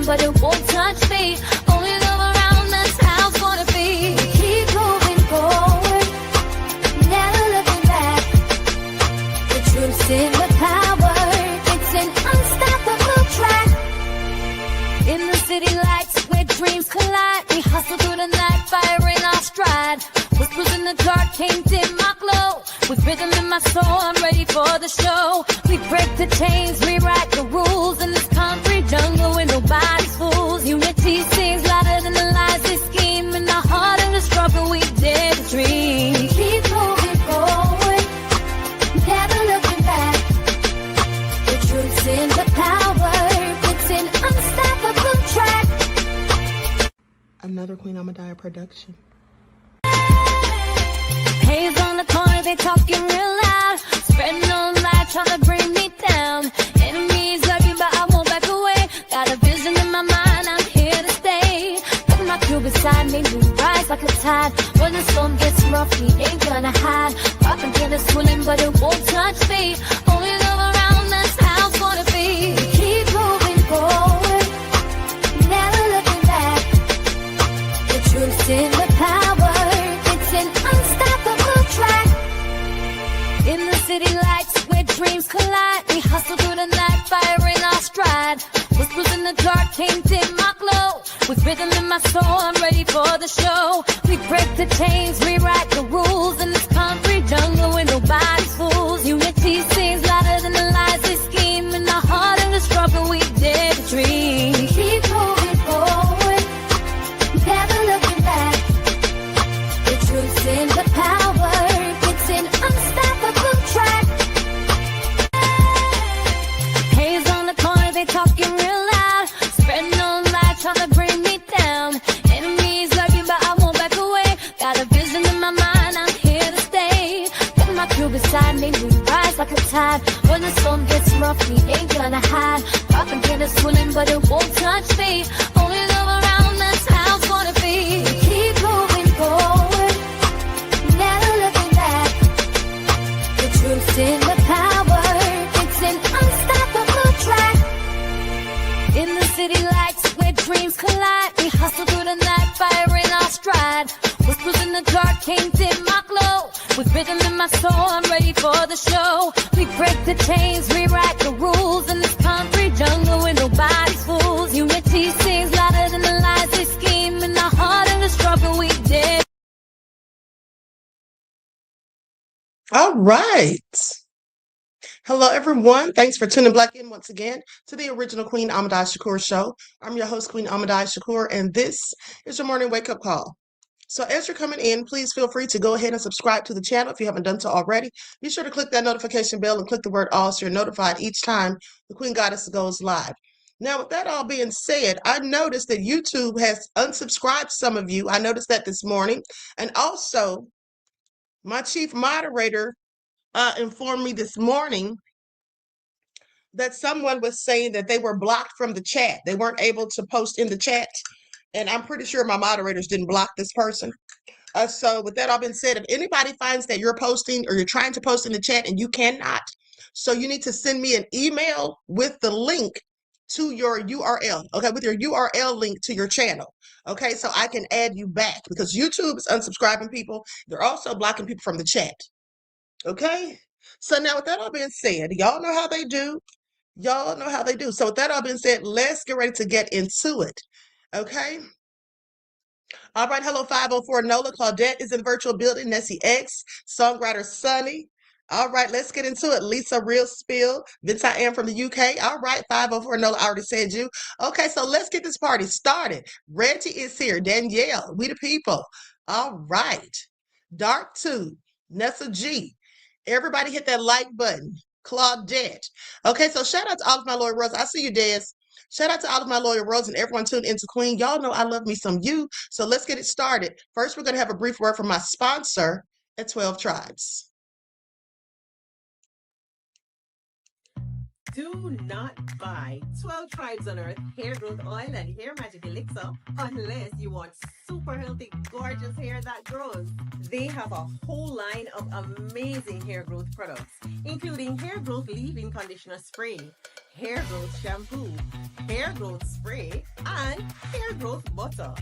but it won't touch me. Only love around, that's how it's gonna be. Keep moving forward, never looking back. The truth's in the power, it's an unstoppable track. In the city lights where dreams collide, we hustle through the night, fire in our stride. Whispers in the dark can't dim my glow. With rhythm in my soul, I'm ready for the show. We break the chains, rewrite the rules in this concrete jungle where nobody's fools. Unity sings louder than the lies they scheme. In the heart of the struggle, we dare to dream. Keep moving forward, never looking back. The truth's in the power, it's an unstoppable track. Another Queen Amadaya production. Haze on the corner, they talking real loud. Spreading on light, trying to bring me down. Enemies lurking, but I won't back away. Got a vision in my mind, I'm here to stay. Got my crew beside me, we rise like a tide. When the storm gets rough, we ain't gonna hide. Rock and get us swilling, but it won't touch me. Only love around, that's how it's gonna be. Keep moving forward, never looking back. The truth's in the power, it's an unstoppable track. In the city lights where dreams collide, we hustle through the night, fire in our stride. Whispers in the dark can't dim my glow. With rhythm in my soul, I'm ready for the show. We break the chains, rewrite the rules in this concrete jungle where nobody's fools. Unity sings louder than the lies they scheme. In the heart of the struggle, we dare to dream. Keep moving forward, never looking back. The truth's in the power, it's an unstoppable track. Haze on the corner, they talking real loud. Spreading on light, trying to bring me down. Enemies lurking, but I won't back away. Got a vision in my mind, I'm here to stay. Got my crew beside me, we rise like a tide. When the storm gets rough, we ain't gonna hide. Rock and get us swilling, but it won't touch me. Only love around, that's how it's gonna be. Keep moving forward, never looking back. The truth's in the power, it's an unstoppable track. In the city lights where dreams collide, we hustle through the night, fire in our stride. Whispers in the dark can't dim my glow. With rhythm in my soul, I'm ready for the show. We break the chains, rewrite the rules in this concrete jungle where nobody's fools. Unity sings louder than the lies they scheme. In the heart of the struggle, we dare. All right. Hello, everyone. Thanks for tuning back in once again to the original Queen Amadaya show. I'm your host, Queen Amadaya, and this is your morning wake-up call. So as you're coming in, please feel free to go ahead and subscribe to the channel if you haven't done so already. Be sure to click that notification bell and click the word all so you're notified each time the Queen Goddess goes live. Now, with that all being said, I noticed that YouTube has unsubscribed some of you. I noticed that this morning. And also, my chief moderator informed me this morning that someone was saying that they were blocked from the chat. They weren't able to post in the chat. And I'm pretty sure my moderators didn't block this person. So with that all being said, if anybody finds that you're posting or you're trying to post in the chat and you cannot, so you need to send me an email with the link to your URL, okay, with your URL link to your channel, okay, so I can add you back because YouTube is unsubscribing people. They're also blocking people from the chat, okay? So now with that all being said, y'all know how they do. Y'all know how they do. So with that all being said, let's get ready to get into it. Okay. All right. Hello, 504 Nola. Claudette is in the virtual building. Nessie X, songwriter Sunny. All right. Let's get into it. Lisa Real Spill. Vince I am from the UK. All right. 504 Nola. I already said you. Okay. So let's get this party started. Reggie is here. Danielle. We the people. All right. Dark 2. Nessa G. Everybody hit that like button. Claudette. Okay. So shout out to all of my loyal roses. I see you, Des. Shout out to all of my loyal roses and everyone tuned into Queen. Y'all know I love me some you. So let's get it started. First, we're going to have a brief word from my sponsor at 12 Tribes. Do not buy 12 Tribes on Earth hair growth oil and hair magic elixir unless you want super healthy, gorgeous hair that grows. They have a whole line of amazing hair growth products, including hair growth leave-in conditioner spray, hair growth shampoo, hair growth spray, and hair growth butter.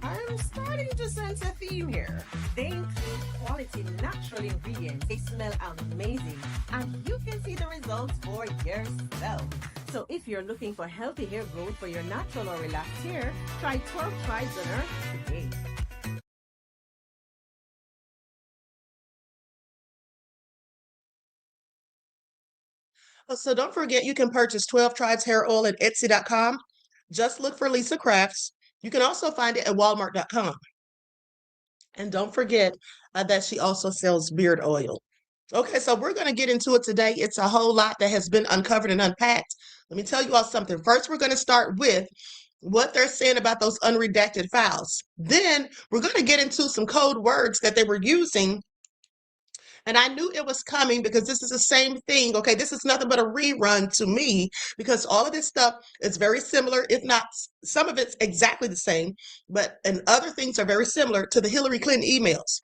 I'm starting to sense a theme here. They include quality natural ingredients. They smell amazing, and you can see the results for yourself. So if you're looking for healthy hair growth for your natural or relaxed hair, try 12 Tribes on Earth today. So don't forget, you can purchase 12 Tribes Hair Oil at Etsy.com. Just look for Lisa Crafts. You can also find it at Walmart.com. And don't forget that she also sells beard oil. Okay, so we're going to get into it today. It's a whole lot that has been uncovered and unpacked. Let me tell you all something. First, we're going to start with what they're saying about those unredacted files. Then we're going to get into some code words that they were using. And I knew it was coming because this is the same thing. Okay, this is nothing but a rerun to me because all of this stuff is very similar, if not some of it's exactly the same, and other things are very similar to the Hillary Clinton emails.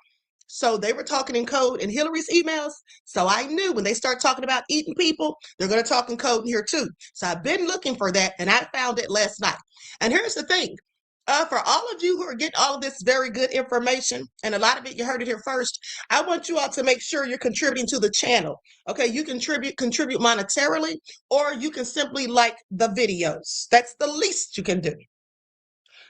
So they were talking in code in Hillary's emails. So I knew when they start talking about eating people, they're going to talk in code in here too. So I've been looking for that and I found it last night. And here's the thing. For all of you who are getting all of this very good information, and a lot of it, you heard it here first, I want you all to make sure you're contributing to the channel. Okay, you contribute monetarily, or you can simply like the videos. That's the least you can do.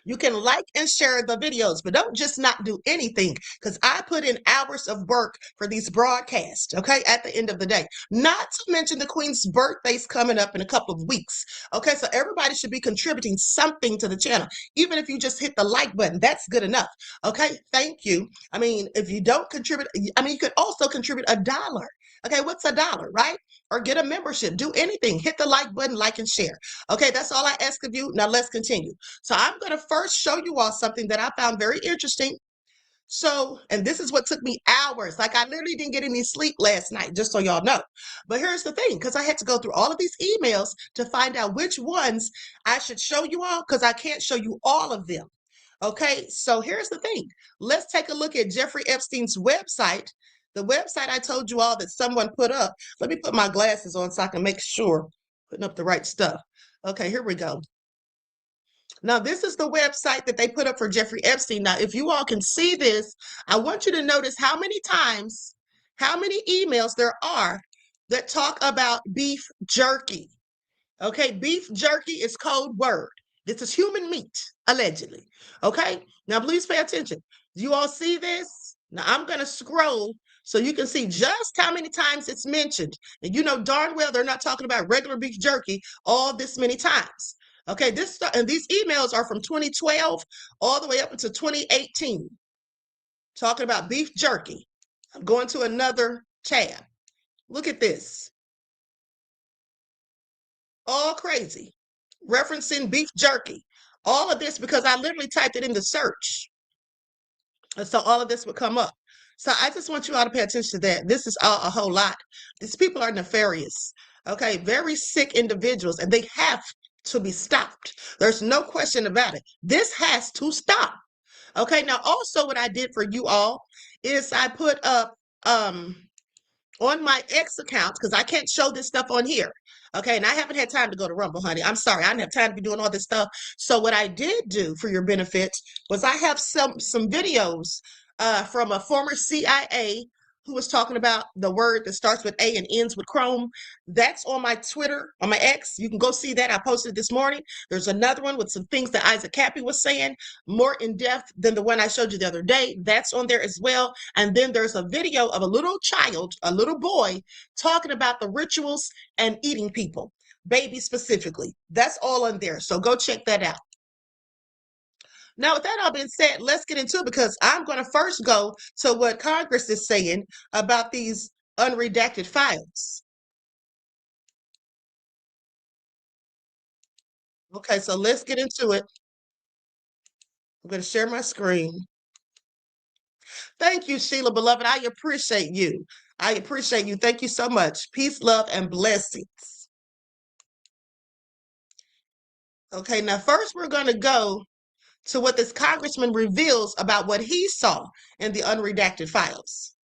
You can like and share the videos, but don't just not do anything because I put in hours of work for these broadcasts, okay, at the end of the day. Not to mention the Queen's birthday's coming up in a couple of weeks, okay? So everybody should be contributing something to the channel. Even if you just hit the like button, that's good enough, okay? Thank you. I mean, if you don't contribute, you could also contribute $1. Okay, what's $1, right? Or get a membership. Do anything. Hit the like button, like and share. Okay, that's all I ask of you. Now let's continue. So I'm going to first show you all something that I found very interesting. So, and this is what took me hours. Like I literally didn't get any sleep last night, just so y'all know. But here's the thing, because I had to go through all of these emails to find out which ones I should show you all, because I can't show you all of them. Okay, so here's the thing. Let's take a look at Jeffrey Epstein's website. The website I told you all that someone put up. Let me put my glasses on so I can make sure putting up the right stuff. Okay, here we go. Now, this is the website that they put up for Jeffrey Epstein. Now, if you all can see this, I want you to notice how many emails there are that talk about beef jerky. Okay, beef jerky is code word. This is human meat, allegedly. Okay, now please pay attention. Do you all see this? Now I'm going to scroll so you can see just how many times it's mentioned. And you know darn well they're not talking about regular beef jerky all this many times. Okay, and these emails are from 2012 all the way up until 2018, talking about beef jerky. I'm going to another tab. Look at this. All crazy, referencing beef jerky. All of this because I literally typed it in the search. And so all of this would come up. So I just want you all to pay attention to that. This is a whole lot. These people are nefarious. Okay, very sick individuals, and they have to be stopped. There's no question about it. This has to stop. Okay, now also what I did for you all is I put up on my X account, because I can't show this stuff on here. Okay, and I haven't had time to go to Rumble, honey. I'm sorry, I didn't have time to be doing all this stuff. So what I did do for your benefit was I have some videos from a former CIA who was talking about the word that starts with A and ends with Chrome. That's on my Twitter, on my X. You can go see that. I posted it this morning. There's another one with some things that Isaac Cappy was saying, more in depth than the one I showed you the other day. That's on there as well. And then there's a video of a little child, a little boy, talking about the rituals and eating people, babies specifically. That's all on there. So go check that out. Now, with that all being said, let's get into it because I'm going to first go to what Congress is saying about these unredacted files. Okay, so let's get into it. I'm going to share my screen. Thank you, Sheila, beloved. I appreciate you. I appreciate you. Thank you so much. Peace, love, and blessings. Okay, now first we're going to go to what this congressman reveals about what he saw in the unredacted files.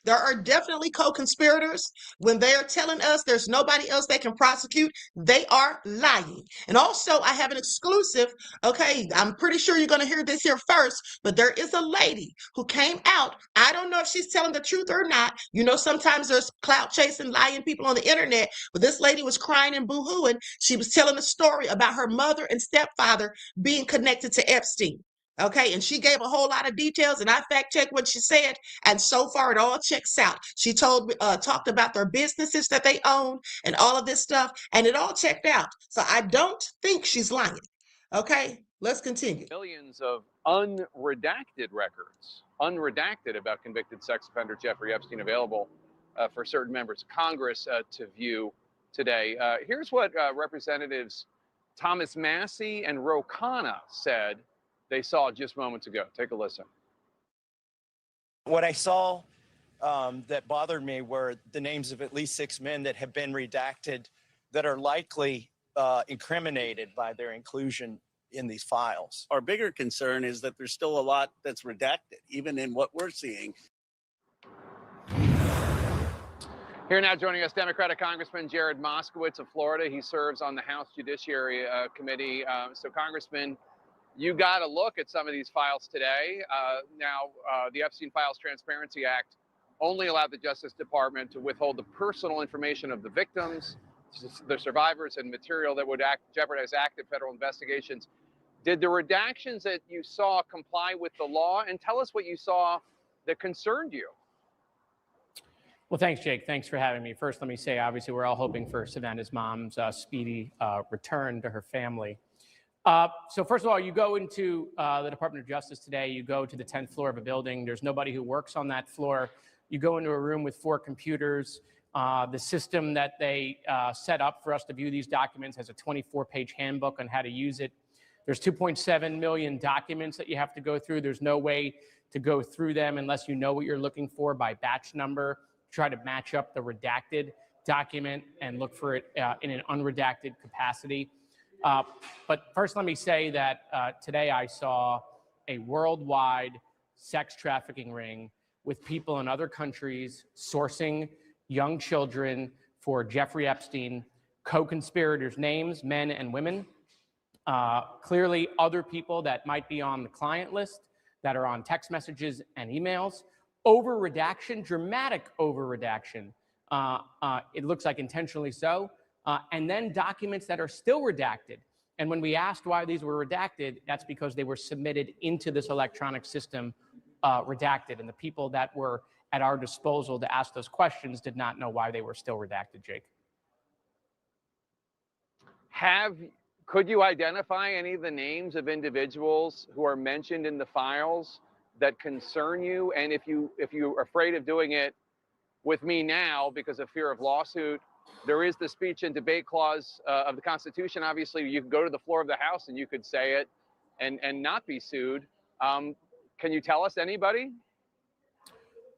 There are definitely co-conspirators. When they are telling us there's nobody else they can prosecute, they are lying. And also, I have an exclusive. Okay, I'm pretty sure you're going to hear this here first, but there is a lady who came out. I don't know if she's telling the truth or not. You know, sometimes there's clout chasing, lying people on the internet, but this lady was crying and boo-hooing. She was telling a story about her mother and stepfather being connected to Epstein. Okay, and she gave a whole lot of details, and I fact checked what she said, and so far it all checks out. She talked about their businesses that they own and all of this stuff, and it all checked out. So I don't think she's lying. Okay, let's continue. Millions of unredacted records, unredacted about convicted sex offender Jeffrey Epstein, available for certain members of Congress to view today. Here's what Representatives Thomas Massey and Ro Khanna said they saw just moments ago. Take a listen. What I saw that bothered me were the names of at least 6 men that have been redacted that are likely incriminated by their inclusion in these files. Our bigger concern is that there's still a lot that's redacted, even in what we're seeing. Here now joining us, Democratic Congressman Jared Moskowitz of Florida. He serves on the House Judiciary Committee. So, Congressman, you got a look at some of these files today. The Epstein Files Transparency Act only allowed the Justice Department to withhold the personal information of the victims, the survivors, and material that would jeopardize active federal investigations. Did the redactions that you saw comply with the law? And tell us what you saw that concerned you. Well, thanks, Jake. Thanks for having me. First, let me say, obviously, we're all hoping for Savannah's mom's speedy return to her family. So first of all, you go into the Department of Justice today, you go to the 10th floor of a building. There's nobody who works on that floor. You go into a room with 4 computers. The system that they set up for us to view these documents has a 24-page handbook on how to use it. There's 2.7 million documents that you have to go through. There's no way to go through them unless you know what you're looking for by batch number. Try to match up the redacted document and look for it in an unredacted capacity. But first, let me say that today I saw a worldwide sex trafficking ring with people in other countries sourcing young children for Jeffrey Epstein, co-conspirators' names, men and women. Clearly, other people that might be on the client list that are on text messages and emails. Over-redaction, dramatic over-redaction. It looks like intentionally so. And then documents that are still redacted. And when we asked why these were redacted, that's because they were submitted into this electronic system redacted. And the people that were at our disposal to ask those questions did not know why they were still redacted, Jake. Could you identify any of the names of individuals who are mentioned in the files that concern you? And if you're afraid of doing it with me now because of fear of lawsuit, there is the speech and debate clause of the Constitution. Obviously, you can go to the floor of the House and you could say it and not be sued. Can you tell us anybody?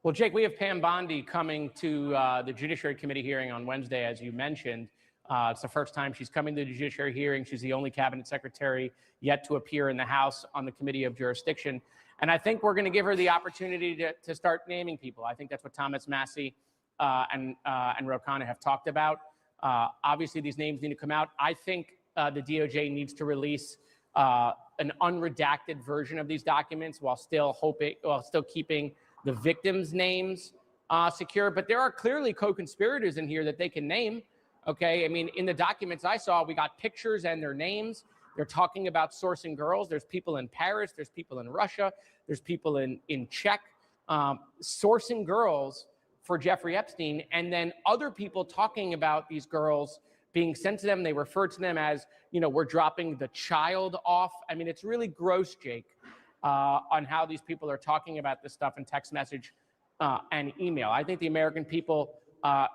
Well, Jake, we have Pam Bondi coming to the Judiciary Committee hearing on Wednesday, as you mentioned. It's the first time she's coming to the Judiciary hearing. She's the only cabinet secretary yet to appear in the House on the Committee of Jurisdiction. And I think we're going to give her the opportunity to start naming people. I think that's what Thomas Massey and Ro Khanna have talked about. Obviously, these names need to come out. I think the DOJ needs to release an unredacted version of these documents while still keeping the victims' names secure. But there are clearly co-conspirators in here that they can name. Okay, I mean, in the documents I saw, we got pictures and their names. They're talking about sourcing girls. There's people in Paris. There's people in Russia. There's people in Czech sourcing girls for Jeffrey Epstein. And then other people talking about these girls being sent to them. They refer to them as, you know, we're dropping the child off. I mean, it's really gross, Jake, on how these people are talking about this stuff in text message and email. I think the American people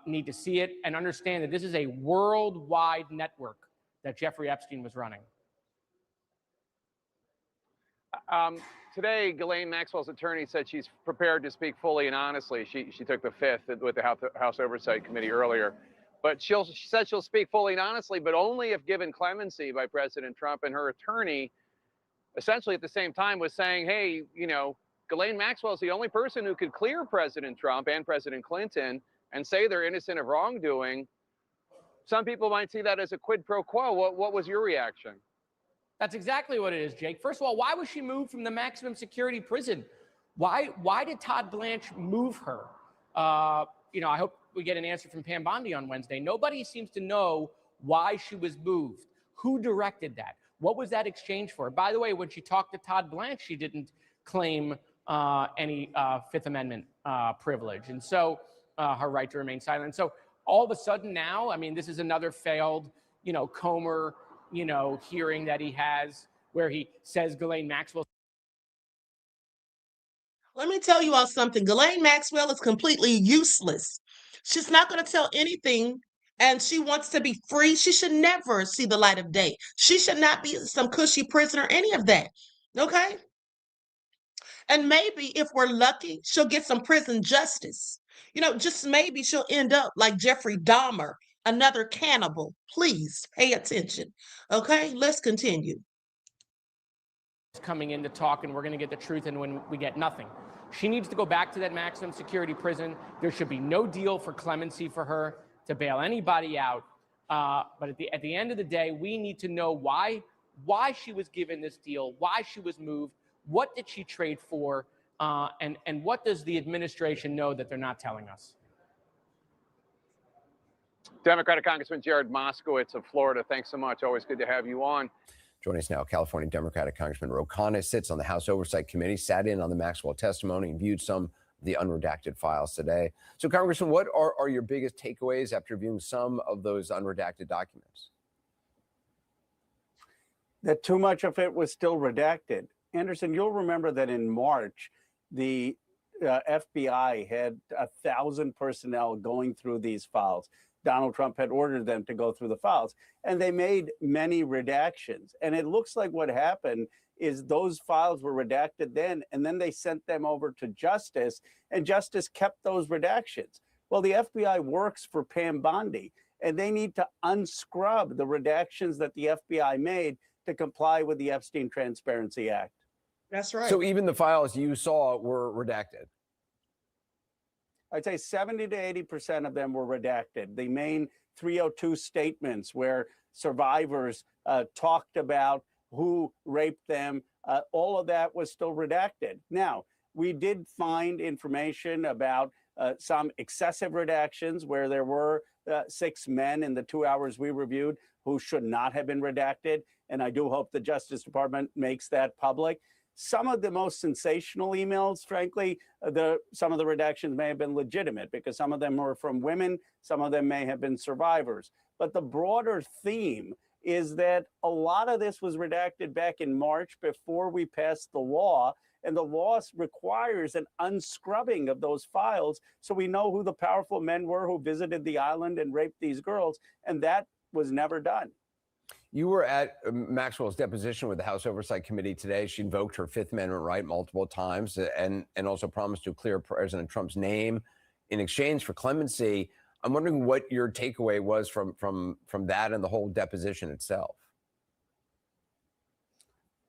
need to see it and understand that this is a worldwide network that Jeffrey Epstein was running. Today, Ghislaine Maxwell's attorney said she's prepared to speak fully and honestly. She took the fifth with the House Oversight Committee earlier. But she said she'll speak fully and honestly, but only if given clemency by President Trump. And her attorney, essentially at the same time, was saying, hey, you know, Ghislaine Maxwell is the only person who could clear President Trump and President Clinton and say they're innocent of wrongdoing. Some people might see that as a quid pro quo. What was your reaction? That's exactly what it is, Jake. First of all, why was she moved from the maximum security prison? Why did Todd Blanche move her? You know, I hope we get an answer from Pam Bondi on Wednesday. Nobody seems to know why she was moved. Who directed that? What was that exchange for? By the way, when she talked to Todd Blanche, she didn't claim any Fifth Amendment privilege. And so her right to remain silent. So all of a sudden now, I mean, this is another failed, you know, Comer, you know, hearing that he has where he says Ghislaine Maxwell. Let me tell you all something. Ghislaine Maxwell is completely useless. She's not going to tell anything, and she wants to be free. She should never see the light of day. She should not be some cushy prisoner, any of that. Okay? And maybe if we're lucky, she'll get some prison justice. You know, just maybe she'll end up like Jeffrey Dahmer, another cannibal. Please pay attention. Okay? Let's continue. Coming in to talk, and we're going to get the truth, and when we get nothing. She needs to go back to that maximum security prison. There should be no deal for clemency for her to bail anybody out. But at the end of the day, we need to know why she was given this deal, why she was moved, what did she trade for, and what does the administration know that they're not telling us? Democratic Congressman Jared Moskowitz of Florida, thanks so much. Always good to have you on. Joining us now, California Democratic Congressman Ro Khanna sits on the House Oversight Committee, sat in on the Maxwell testimony, and viewed some of the unredacted files today. So, Congressman, what are your biggest takeaways after viewing some of those unredacted documents? That too much of it was still redacted. Anderson, you'll remember that in March, the FBI had 1,000 personnel going through these files. Donald Trump had ordered them to go through the files, and they made many redactions. And it looks like what happened is those files were redacted then, and then they sent them over to Justice, and Justice kept those redactions. Well, the FBI works for Pam Bondi, and they need to unscrub the redactions that the FBI made to comply with the Epstein Transparency Act. That's right. So even the files you saw were redacted? I'd say 70 to 80% of them were redacted. The main 302 statements where survivors talked about who raped them, all of that was still redacted. Now, we did find information about some excessive redactions where there were 6 men in the 2 hours we reviewed who should not have been redacted. And I do hope the Justice Department makes that public. Some of the most sensational emails, frankly, some of the redactions may have been legitimate because some of them were from women, some of them may have been survivors. But the broader theme is that a lot of this was redacted back in March before we passed the law, and the law requires an unscrubbing of those files so we know who the powerful men were who visited the island and raped these girls, and that was never done. You were at Maxwell's deposition with the House Oversight Committee today. She invoked her Fifth Amendment right multiple times and also promised to clear President Trump's name in exchange for clemency. I'm wondering what your takeaway was from that and the whole deposition itself.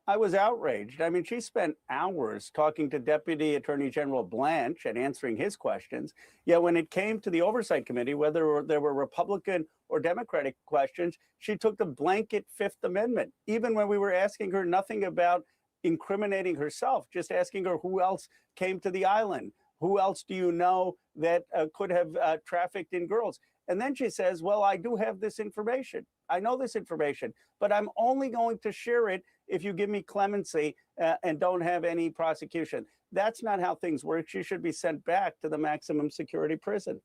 I was outraged. I mean, she spent hours talking to Deputy Attorney General Blanche and answering his questions. Yet when it came to the Oversight Committee, whether there were Republican or Democratic questions, she took the blanket Fifth Amendment, even when we were asking her nothing about incriminating herself, just asking her who else came to the island, who else do you know that could have trafficked in girls. And then she says, well, I do have this information. I know this information, but I'm only going to share it if you give me clemency and don't have any prosecution. That's not how things work. She should be sent back to the maximum security prison.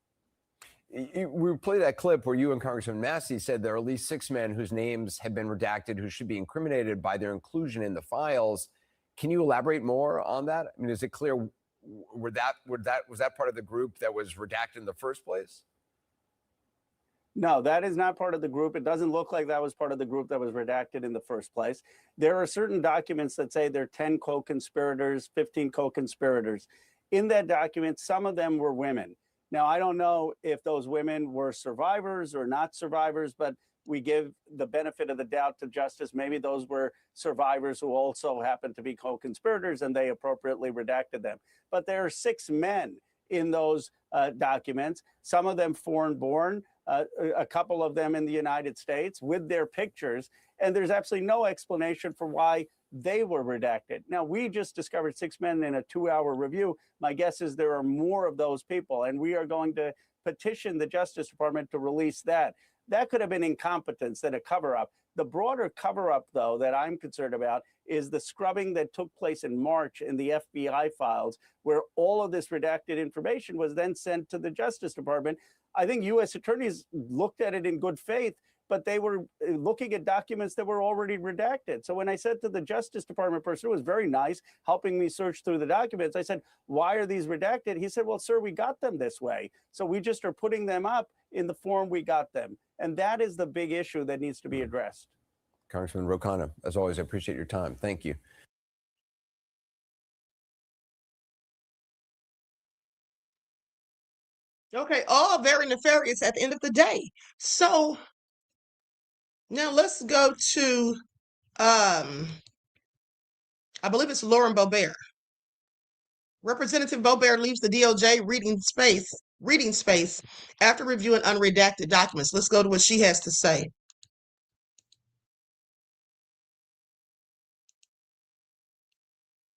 We played that clip where you and Congressman Massey said there are at least 6 men whose names have been redacted who should be incriminated by their inclusion in the files. Can you elaborate more on that? I mean, is it clear was that part of the group that was redacted in the first place? No, that is not part of the group. It doesn't look like that was part of the group that was redacted in the first place. There are certain documents that say there are 10 co-conspirators, 15 co-conspirators. In that document, some of them were women. Now, I don't know if those women were survivors or not survivors, but we give the benefit of the doubt to justice. Maybe those were survivors who also happened to be co-conspirators and they appropriately redacted them. But there are 6 men in those documents, some of them foreign born, a couple of them in the United States with their pictures. And there's absolutely no explanation for why they were redacted. Now, we just discovered 6 men in a 2-hour review. My guess is there are more of those people, and we are going to petition the Justice Department to release that. That could have been incompetence, then a cover-up. The broader cover-up, though, that I'm concerned about is the scrubbing that took place in March in the FBI files, where all of this redacted information was then sent to the Justice Department. I think U.S. attorneys looked at it in good faith, but they were looking at documents that were already redacted. So when I said to the Justice Department person, who was very nice, helping me search through the documents, I said, why are these redacted? He said, well, sir, we got them this way. So we just are putting them up in the form we got them. And that is the big issue that needs to be addressed. Congressman Ro Khanna, as always, I appreciate your time. Thank you. Okay, all very nefarious at the end of the day. So now let's go to I believe it's Lauren Boebert. Representative Boebert leaves the DOJ reading space after reviewing unredacted documents. Let's go to what she has to say.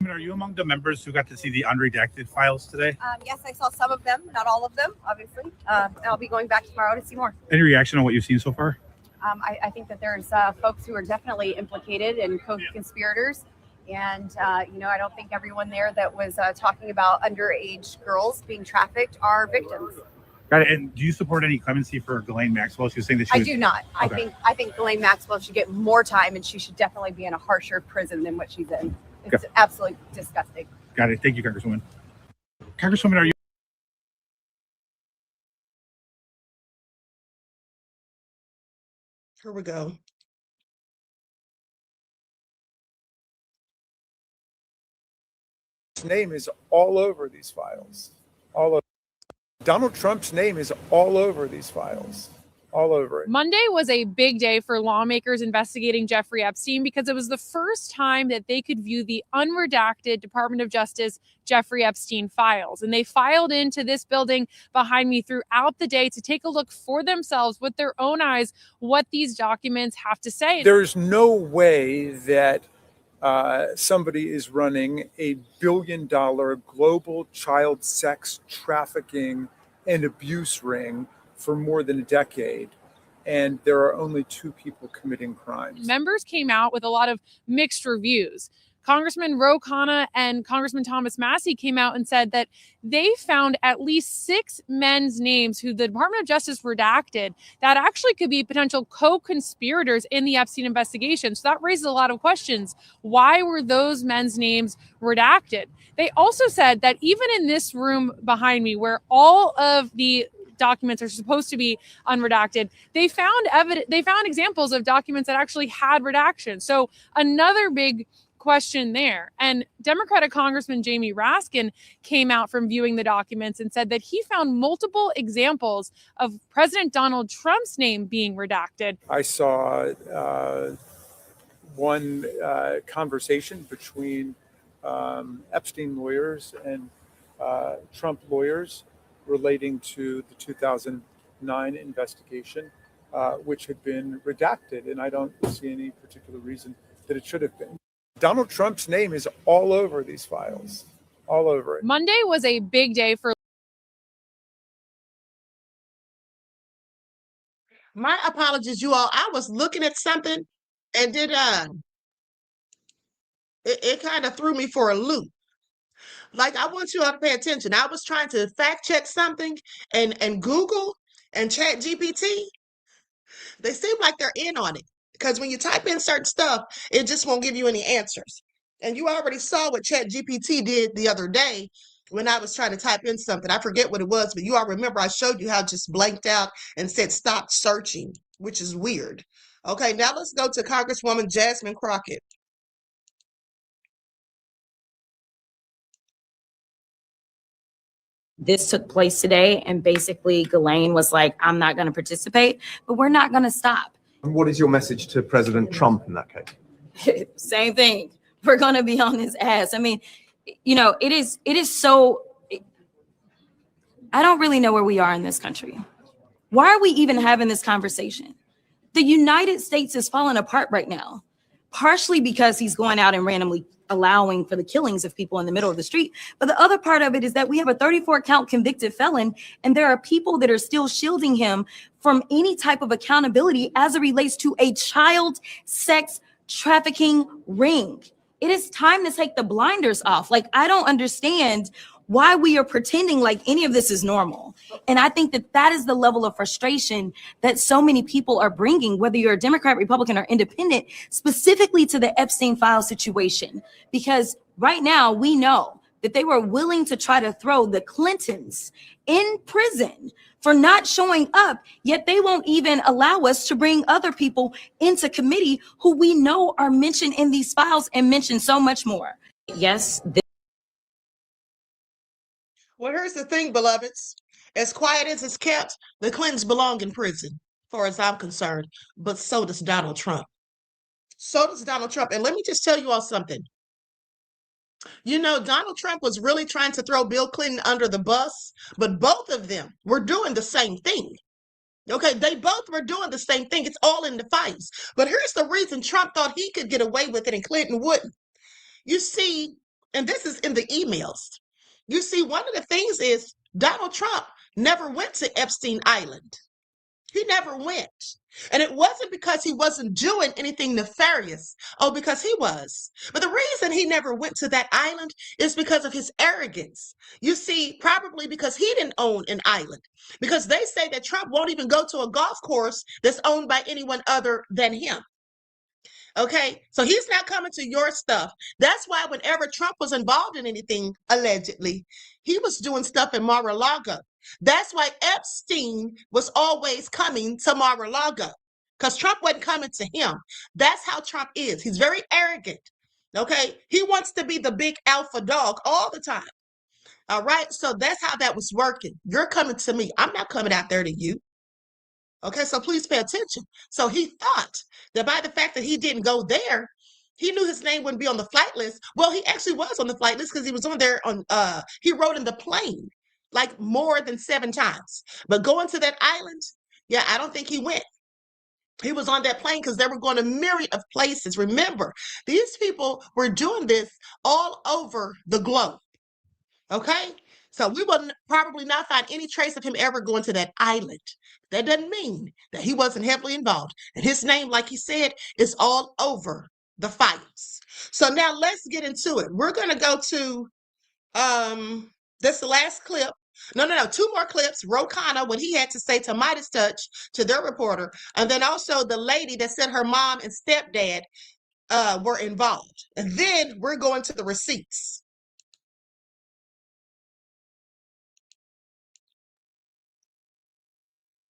Are you among the members who got to see the unredacted files today? Yes, I saw some of them, not all of them, obviously. I'll be going back tomorrow to see more. Any reaction on what you've seen so far? I think that there's folks who are definitely implicated and co-conspirators. And, I don't think everyone there that was talking about underage girls being trafficked are victims. Got it. And do you support any clemency for Ghislaine Maxwell? She was saying that she I do not. Okay. I think Ghislaine Maxwell should get more time, and she should definitely be in a harsher prison than what she's in. It's absolutely disgusting. Got it. Thank you, Congresswoman. Congresswoman, are you? Here we go. Name is all over these files. All over. Donald Trump's name is all over these files. All over it. Monday was a big day for lawmakers investigating Jeffrey Epstein because it was the first time that they could view the unredacted Department of Justice Jeffrey Epstein files. And they filed into this building behind me throughout the day to take a look for themselves with their own eyes what these documents have to say. There's no way that somebody is running a $1 billion global child sex trafficking and abuse ring for more than a decade, and there are only 2 people committing crimes. Members came out with a lot of mixed reviews. Congressman Ro Khanna and Congressman Thomas Massie came out and said that they found at least 6 men's names who the Department of Justice redacted that actually could be potential co-conspirators in the Epstein investigation. So that raises a lot of questions. Why were those men's names redacted? They also said that even in this room behind me, where all of the documents are supposed to be unredacted, they found examples of documents that actually had redactions. So another big question there. And Democratic Congressman Jamie Raskin came out from viewing the documents and said that he found multiple examples of President Donald Trump's name being redacted. I saw one conversation between Epstein lawyers and Trump lawyers relating to the 2009 investigation, which had been redacted, and I don't see any particular reason that it should have been. Donald Trump's name is all over these files, all over it. Monday was a big day for. My apologies, you all. I was looking at something, and it kind of threw me for a loop. Like, I want you all to pay attention. I was trying to fact check something, and Google and Chat GPT, they seem like they're in on it. Because when you type in certain stuff, it just won't give you any answers. And you already saw what Chat GPT did the other day when I was trying to type in something. I forget what it was, but you all remember I showed you how it just blanked out and said stop searching, which is weird. Okay, now let's go to Congresswoman Jasmine Crockett. this took place today, and basically Ghislaine was like, I'm not going to participate, but we're not going to stop. And what is your message to President Trump in that case? Same thing. We're going to be on his ass. I mean, you know, it is so, I don't really know where we are in this country. Why are we even having this conversation? The United States is falling apart right now, partially because he's going out and randomly allowing for the killings of people in the middle of the street. But the other part of it is that we have a 34 count convicted felon, and there are people that are still shielding him from any type of accountability as it relates to a child sex trafficking ring. It is time to take the blinders off. Like, I don't understand why we are pretending like any of this is normal. And I think that that is the level of frustration that so many people are bringing, whether you're a Democrat, Republican, or independent, specifically to the Epstein file situation. Because right now we know that they were willing to try to throw the Clintons in prison for not showing up, yet they won't even allow us to bring other people into committee who we know are mentioned in these files and mentioned so much more. Yes. Well, here's the thing, beloveds. As quiet as it's kept, the Clintons belong in prison, as far as I'm concerned. But so does Donald Trump. So does Donald Trump. And let me just tell you all something. You know, Donald Trump was really trying to throw Bill Clinton under the bus, but both of them were doing the same thing. Okay, they both were doing the same thing. It's all in the files. But here's the reason Trump thought he could get away with it and Clinton wouldn't. You see, and this is in the emails. You see, one of the things is Donald Trump never went to Epstein Island. He never went. And it wasn't because he wasn't doing anything nefarious. Oh, because he was. But the reason he never went to that island is because of his arrogance. You see, probably because he didn't own an island. Because they say that Trump won't even go to a golf course that's owned by anyone other than him. Okay, so he's not coming to your stuff. That's why whenever Trump was involved in anything, allegedly, he was doing stuff in Mar-a-Lago. That's why Epstein was always coming to Mar-a-Lago, because Trump wasn't coming to him. That's how Trump is. He's very arrogant. Okay, he wants to be the big alpha dog all the time. All right, so that's how that was working. You're coming to me. I'm not coming out there to you. Okay, so please pay attention. So he thought that by the fact that he didn't go there, he knew his name wouldn't be on the flight list. Well, he actually was on the flight list because he was on there on, he rode in the plane like more than 7 times. But going to that island, yeah, I don't think he went. He was on that plane because they were going to a myriad of places. Remember, these people were doing this all over the globe. Okay? So we will probably not find any trace of him ever going to that island. That doesn't mean that he wasn't heavily involved. And his name, like he said, is all over the files. So now let's get into it. We're going to go to this last clip. No, 2 more clips. Ro Khanna, what he had to say to Midas Touch, to their reporter. And then also the lady that said her mom and stepdad were involved. And then we're going to the receipts.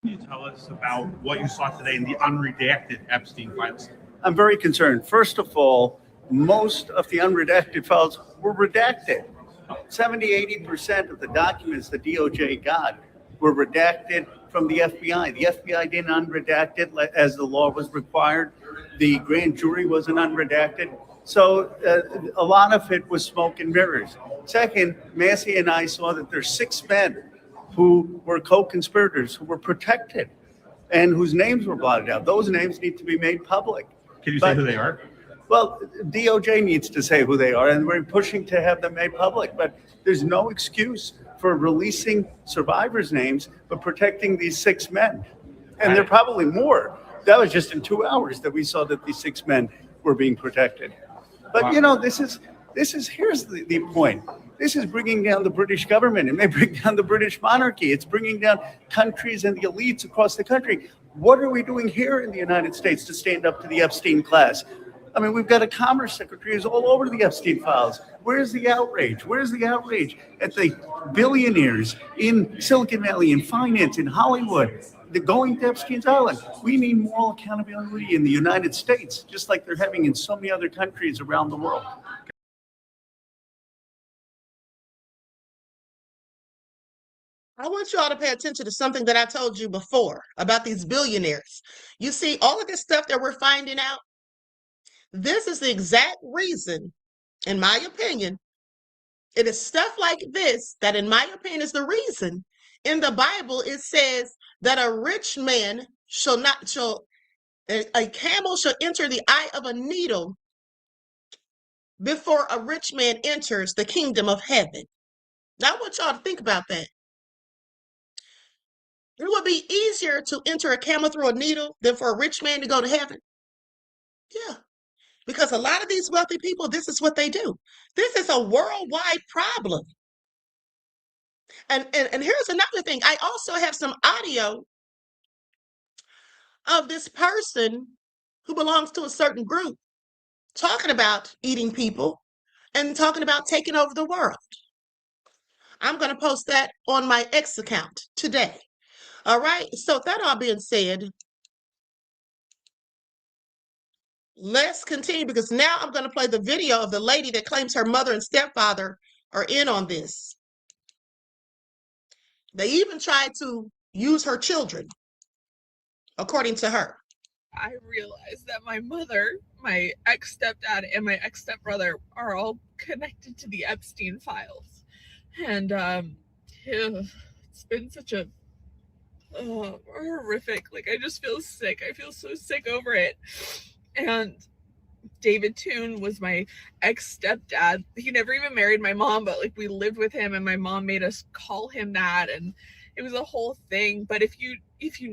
Can you tell us about what you saw today in the unredacted Epstein files? I'm very concerned. First of all, most of the unredacted files were redacted. 70-80% of the documents the DOJ got were redacted from the FBI. The FBI didn't unredact it as the law was required. The grand jury wasn't unredacted. So a lot of it was smoke and mirrors. Second, Massey and I saw that there's 6 men who were co-conspirators, who were protected, and whose names were blotted out. Those names need to be made public. Can you say who they are? Well, DOJ needs to say who they are, and we're pushing to have them made public. But there's no excuse for releasing survivors' names, but protecting these 6 men. And there are probably more. That was just in 2 hours that we saw that these 6 men were being protected. But, you know, here's the point. This is bringing down the British government. It may bring down the British monarchy. It's bringing down countries and the elites across the country. What are we doing here in the United States to stand up to the Epstein class? I mean, we've got a commerce secretary who's all over the Epstein files. Where's the outrage? Where's the outrage at the billionaires in Silicon Valley, in finance, in Hollywood? They're going to Epstein's Island. We need moral accountability in the United States, just like they're having in so many other countries around the world. I want you all to pay attention to something that I told you before about these billionaires. You see, all of this stuff that we're finding out, this is the exact reason, in my opinion, it is stuff like this that, in my opinion, is the reason in the Bible it says that a rich man a camel shall enter the eye of a needle before a rich man enters the kingdom of heaven. Now, I want y'all to think about that. It would be easier to enter a camel through a needle than for a rich man to go to heaven. Yeah, because a lot of these wealthy people, this is what they do. This is a worldwide problem. And here's another thing. I also have some audio of this person who belongs to a certain group talking about eating people and talking about taking over the world. I'm going to post that on my X account today. All right. So that all being said, let's continue, because now I'm going to play the video of the lady that claims her mother and stepfather are in on this. They even tried to use her children, according to her. I realized that my mother, my ex-stepdad, and my ex-stepbrother are all connected to the Epstein files. And it's been such a horrific, like, I just feel sick. I feel so sick over it. And David Toon was my ex-stepdad. He never even married my mom, but like we lived with him and my mom made us call him that, and it was a whole thing. But if you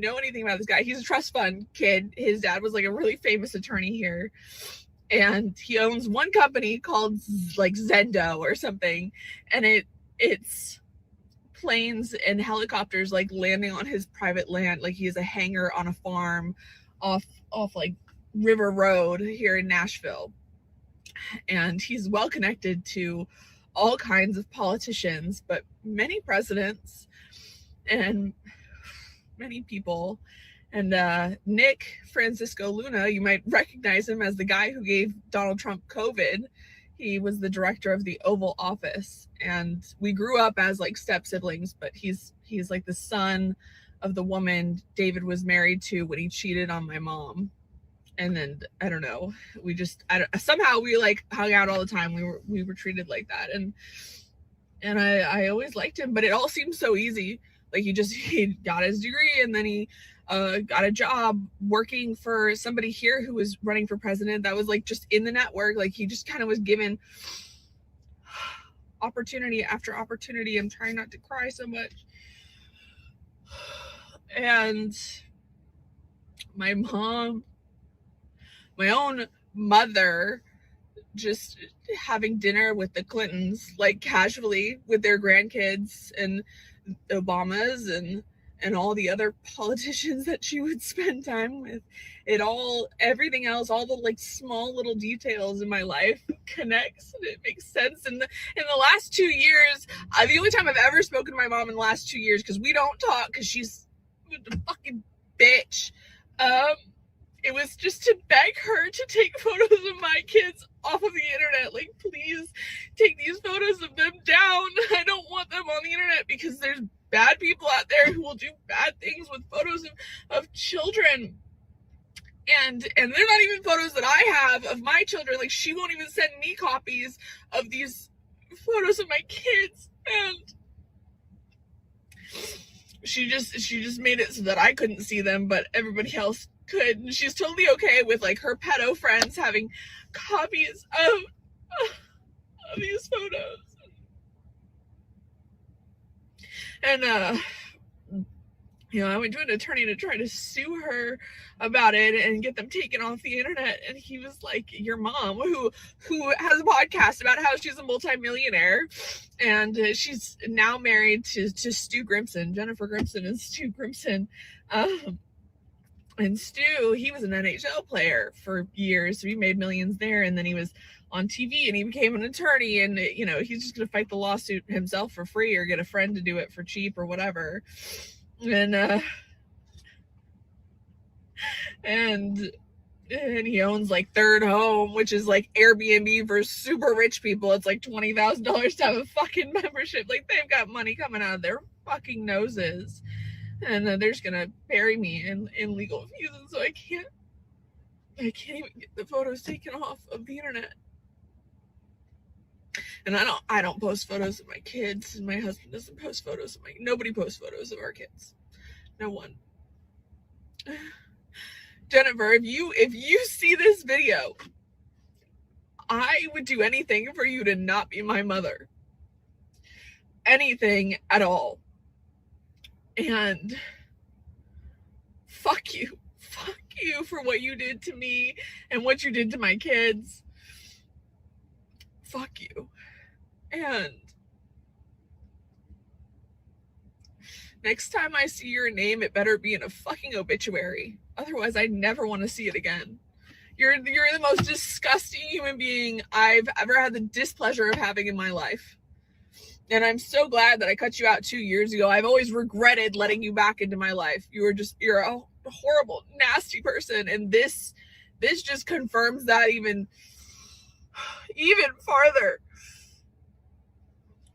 know anything about this guy, he's a trust fund kid. His dad was like a really famous attorney here, and he owns one company called like Zendo or something, and it's planes and helicopters like landing on his private land. Like he has a hangar on a farm off like River Road here in Nashville, and he's well connected to all kinds of politicians, but many presidents and many people. And Nick Francisco Luna, you might recognize him as the guy who gave Donald Trump COVID. He was the director of the Oval Office, and we grew up as like step siblings, but he's like the son of the woman David was married to when he cheated on my mom. And then I don't know, somehow we like hung out all the time. We were treated like that, and I always liked him, but it all seemed so easy. Like he got his degree, and then he got a job working for somebody here who was running for president that was like just in the network. Like he just kind of was given opportunity after opportunity. I'm trying not to cry so much. And my mom, my own mother, just having dinner with the Clintons, like casually with their grandkids, and Obamas and all the other politicians that she would spend time with. Everything else, all the like small little details in my life connects, and it makes sense. And in the last 2 years, the only time I've ever spoken to my mom in the last 2 years, because we don't talk because she's a fucking bitch, it was just to beg her to take photos of my kids off of the internet. Like, please take these photos of them down. I don't want them on the internet, because there's bad people out there who will do bad things with photos of children. And they're not even photos that I have of my children. Like, she won't even send me copies of these photos of my kids. And she just made it so that I couldn't see them, but everybody else could. And she's totally okay with like her pedo friends having copies of these photos. And I went to an attorney to try to sue her about it and get them taken off the internet, and he was like, your mom, who has a podcast about how she's a multimillionaire, and she's now married to Stu Grimson, Jennifer Grimson and Stu Grimson. And Stu, he was an NHL player for years, so he made millions there, and then he was on TV and he became an attorney, and he's just gonna fight the lawsuit himself for free or get a friend to do it for cheap or whatever. And he owns like Third Home, which is like Airbnb for super rich people. It's like $20,000 to have a fucking membership. Like, they've got money coming out of their fucking noses. And then they're just gonna bury me in legal fees, and so I can't even get the photos taken off of the internet. And I don't post photos of my kids, and my husband doesn't post photos of nobody posts photos of our kids. No one. Jennifer, if you see this video, I would do anything for you to not be my mother. Anything at all. And fuck you. Fuck you for what you did to me and what you did to my kids. Fuck you. And next time I see your name, it better be in a fucking obituary. Otherwise, I never want to see it again. You're the most disgusting human being I've ever had the displeasure of having in my life. And I'm so glad that I cut you out 2 years ago. I've always regretted letting you back into my life. You're a horrible, nasty person. And this just confirms that even farther.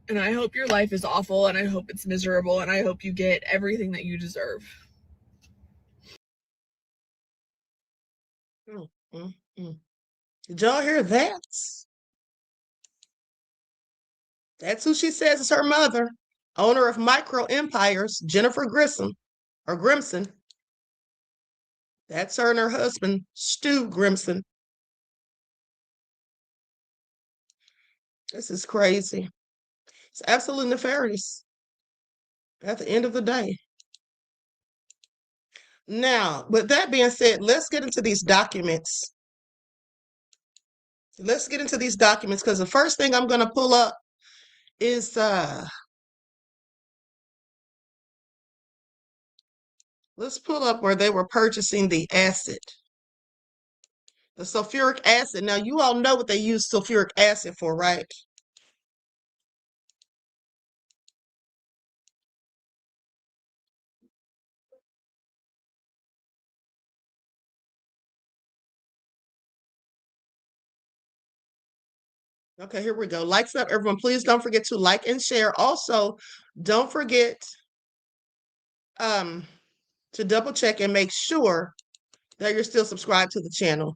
And I hope your life is awful, and I hope it's miserable, and I hope you get everything that you deserve. Did y'all hear that? That's who she says is her mother, owner of Micro Empires, Jennifer Grimson. That's her and her husband, Stu Grimson. This is crazy. It's absolutely nefarious at the end of the day. Now, with that being said, let's get into these documents. Let's get into these documents, because the first thing I'm going to pull up is let's pull up where they were purchasing the acid. The sulfuric acid. Now, you all know what they use sulfuric acid for, right? Okay, here we go. Likes up, everyone. Please don't forget to like and share. Also, don't forget to double check and make sure that you're still subscribed to the channel.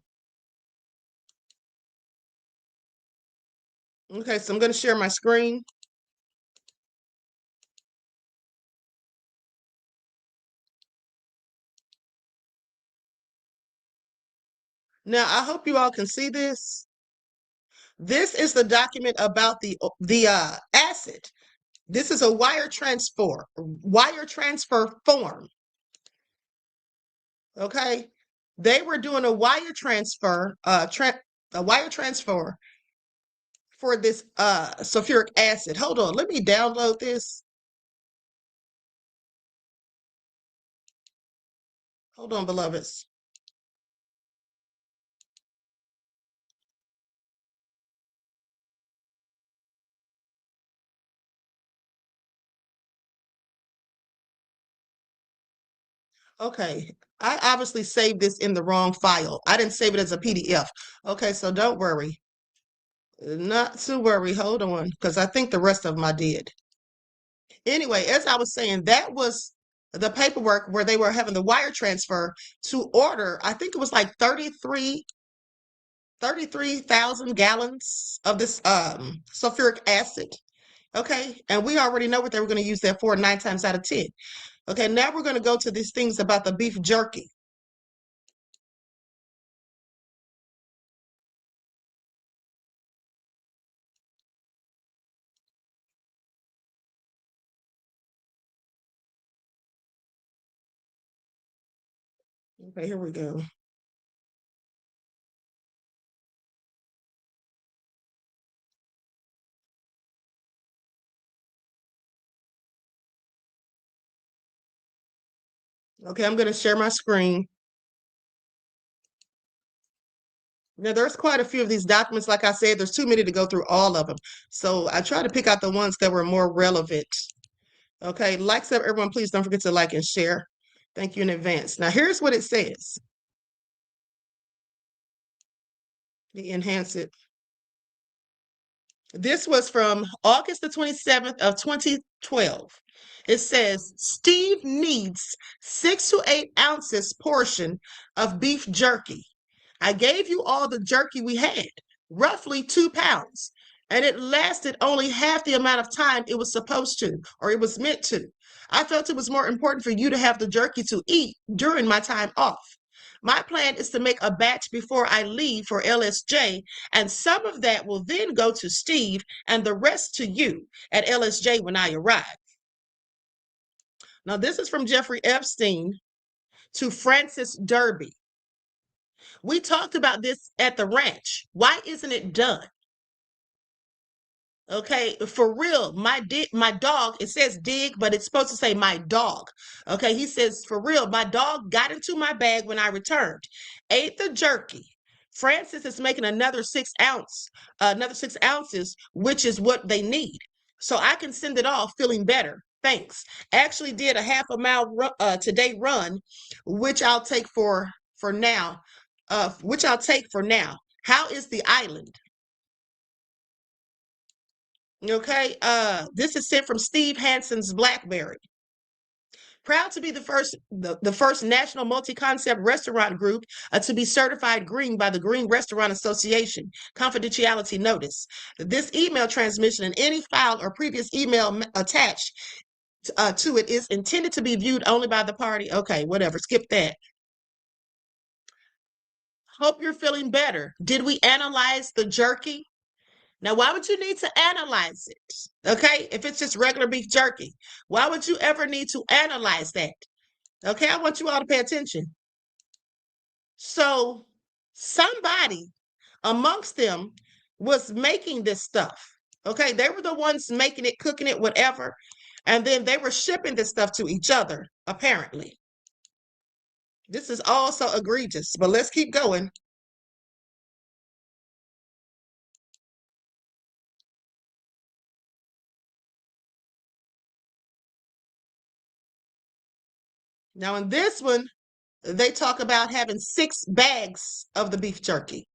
Okay, so I'm going to share my screen. Now, I hope you all can see this. This is the document about the acid. This is a wire transfer form. Okay, they were doing a wire transfer, for this sulfuric acid. Hold on, let me download this. Hold on, beloveds. Okay, I obviously saved this in the wrong file. I didn't save it as a PDF. Okay, so don't worry. Not to worry. Hold on, because I think the rest of them I did. Anyway, as I was saying, that was the paperwork where they were having the wire transfer to order, I think it was like 33,000 gallons of this sulfuric acid. Okay, and we already know what they were going to use that for 9 times out of 10. Okay, now we're going to go to these things about the beef jerky. Okay, here we go. Okay, I'm going to share my screen. Now, there's quite a few of these documents. Like I said, there's too many to go through all of them. So I try to pick out the ones that were more relevant. Okay, likes up, everyone. Please don't forget to like and share. Thank you in advance. Now, here's what it says. Let me enhance it. This was from August the 27th of 2012. It says, Steve needs 6 to 8 ounces portion of beef jerky. I gave you all the jerky we had, roughly 2 pounds, and it lasted only half the amount of time it was supposed to, or it was meant to. I felt it was more important for you to have the jerky to eat during my time off. My plan is to make a batch before I leave for LSJ, and some of that will then go to Steve and the rest to you at LSJ when I arrive. Now, this is from Jeffrey Epstein to Francis Derby. We talked about this at the ranch. Why isn't it done? Okay, for real, my dog, it says dig, but it's supposed to say my dog. Okay, he says, for real, my dog got into my bag when I returned, ate the jerky. Francis is making another 6 ounces, which is what they need. So I can send it off feeling better. Thanks. Actually did a half a mile today run, which I'll take for now. How is the island? Okay, this is sent from Steve Hansen's BlackBerry. Proud to be the first national multi-concept restaurant group to be certified green by the Green Restaurant Association. Confidentiality notice. This email transmission and any file or previous email attached to it is intended to be viewed only by the party. Okay, whatever, skip that. Hope you're feeling better. Did we analyze the jerky? Now, why would you need to analyze it? Okay, if it's just regular beef jerky, why would you ever need to analyze that? Okay, I want you all to pay attention. So somebody amongst them was making this stuff. Okay, they were the ones making it, cooking it, whatever. And then they were shipping this stuff to each other, apparently. This is all so egregious, but let's keep going. Now, in this one, they talk about having 6 bags of the beef jerky.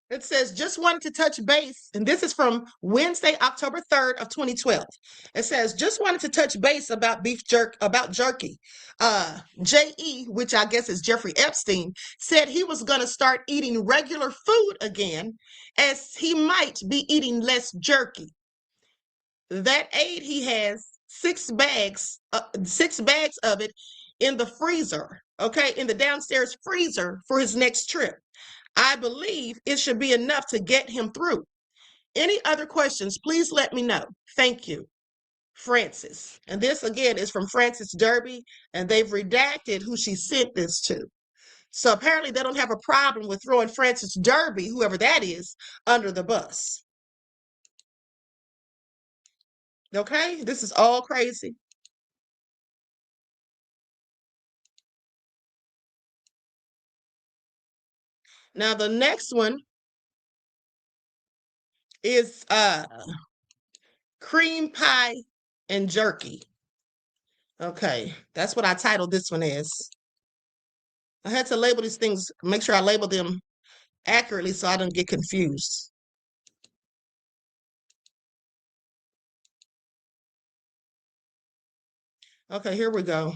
It says, just wanted to touch base, and this is from Wednesday, October 3rd of 2012. It says, just wanted to touch base about jerky. J.E., which I guess is Jeffrey Epstein, said he was going to start eating regular food again, as he might be eating less jerky. That aide, he has 6 bags of it in the freezer, okay, in the downstairs freezer for his next trip. I believe it should be enough to get him through. Any other questions, please let me know. Thank you, Francis. And this, again, is from Francis Derby, and they've redacted who she sent this to. So apparently they don't have a problem with throwing Francis Derby, whoever that is, under the bus. Okay, this is all crazy. Now, the next one is cream pie and jerky. Okay, that's what I titled this one as. I had to label these things, make sure I label them accurately so I don't get confused. Okay, here we go.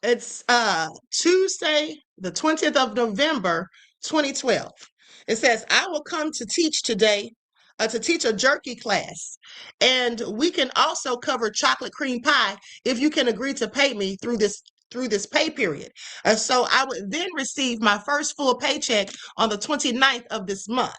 It's Tuesday, the 20th of November, 2012. It says, I will come to teach today, to teach a jerky class. And we can also cover chocolate cream pie if you can agree to pay me through this pay period. So I would then receive my first full paycheck on the 29th of this month.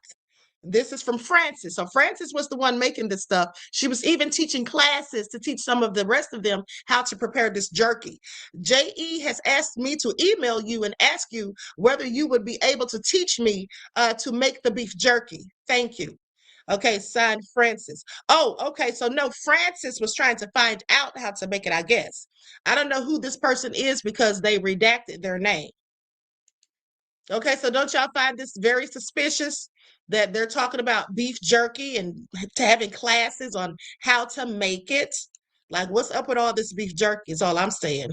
This is from Frances. So Frances was the one making this stuff. She was even teaching classes to teach some of the rest of them how to prepare this jerky. JE has asked me to email you and ask you whether you would be able to teach me to make the beef jerky. Thank you. Okay, signed Francis. Oh, okay. So no, Francis was trying to find out how to make it, I guess. I don't know who this person is because they redacted their name. Okay, so don't y'all find this very suspicious that they're talking about beef jerky and having classes on how to make it? Like, what's up with all this beef jerky is all I'm saying.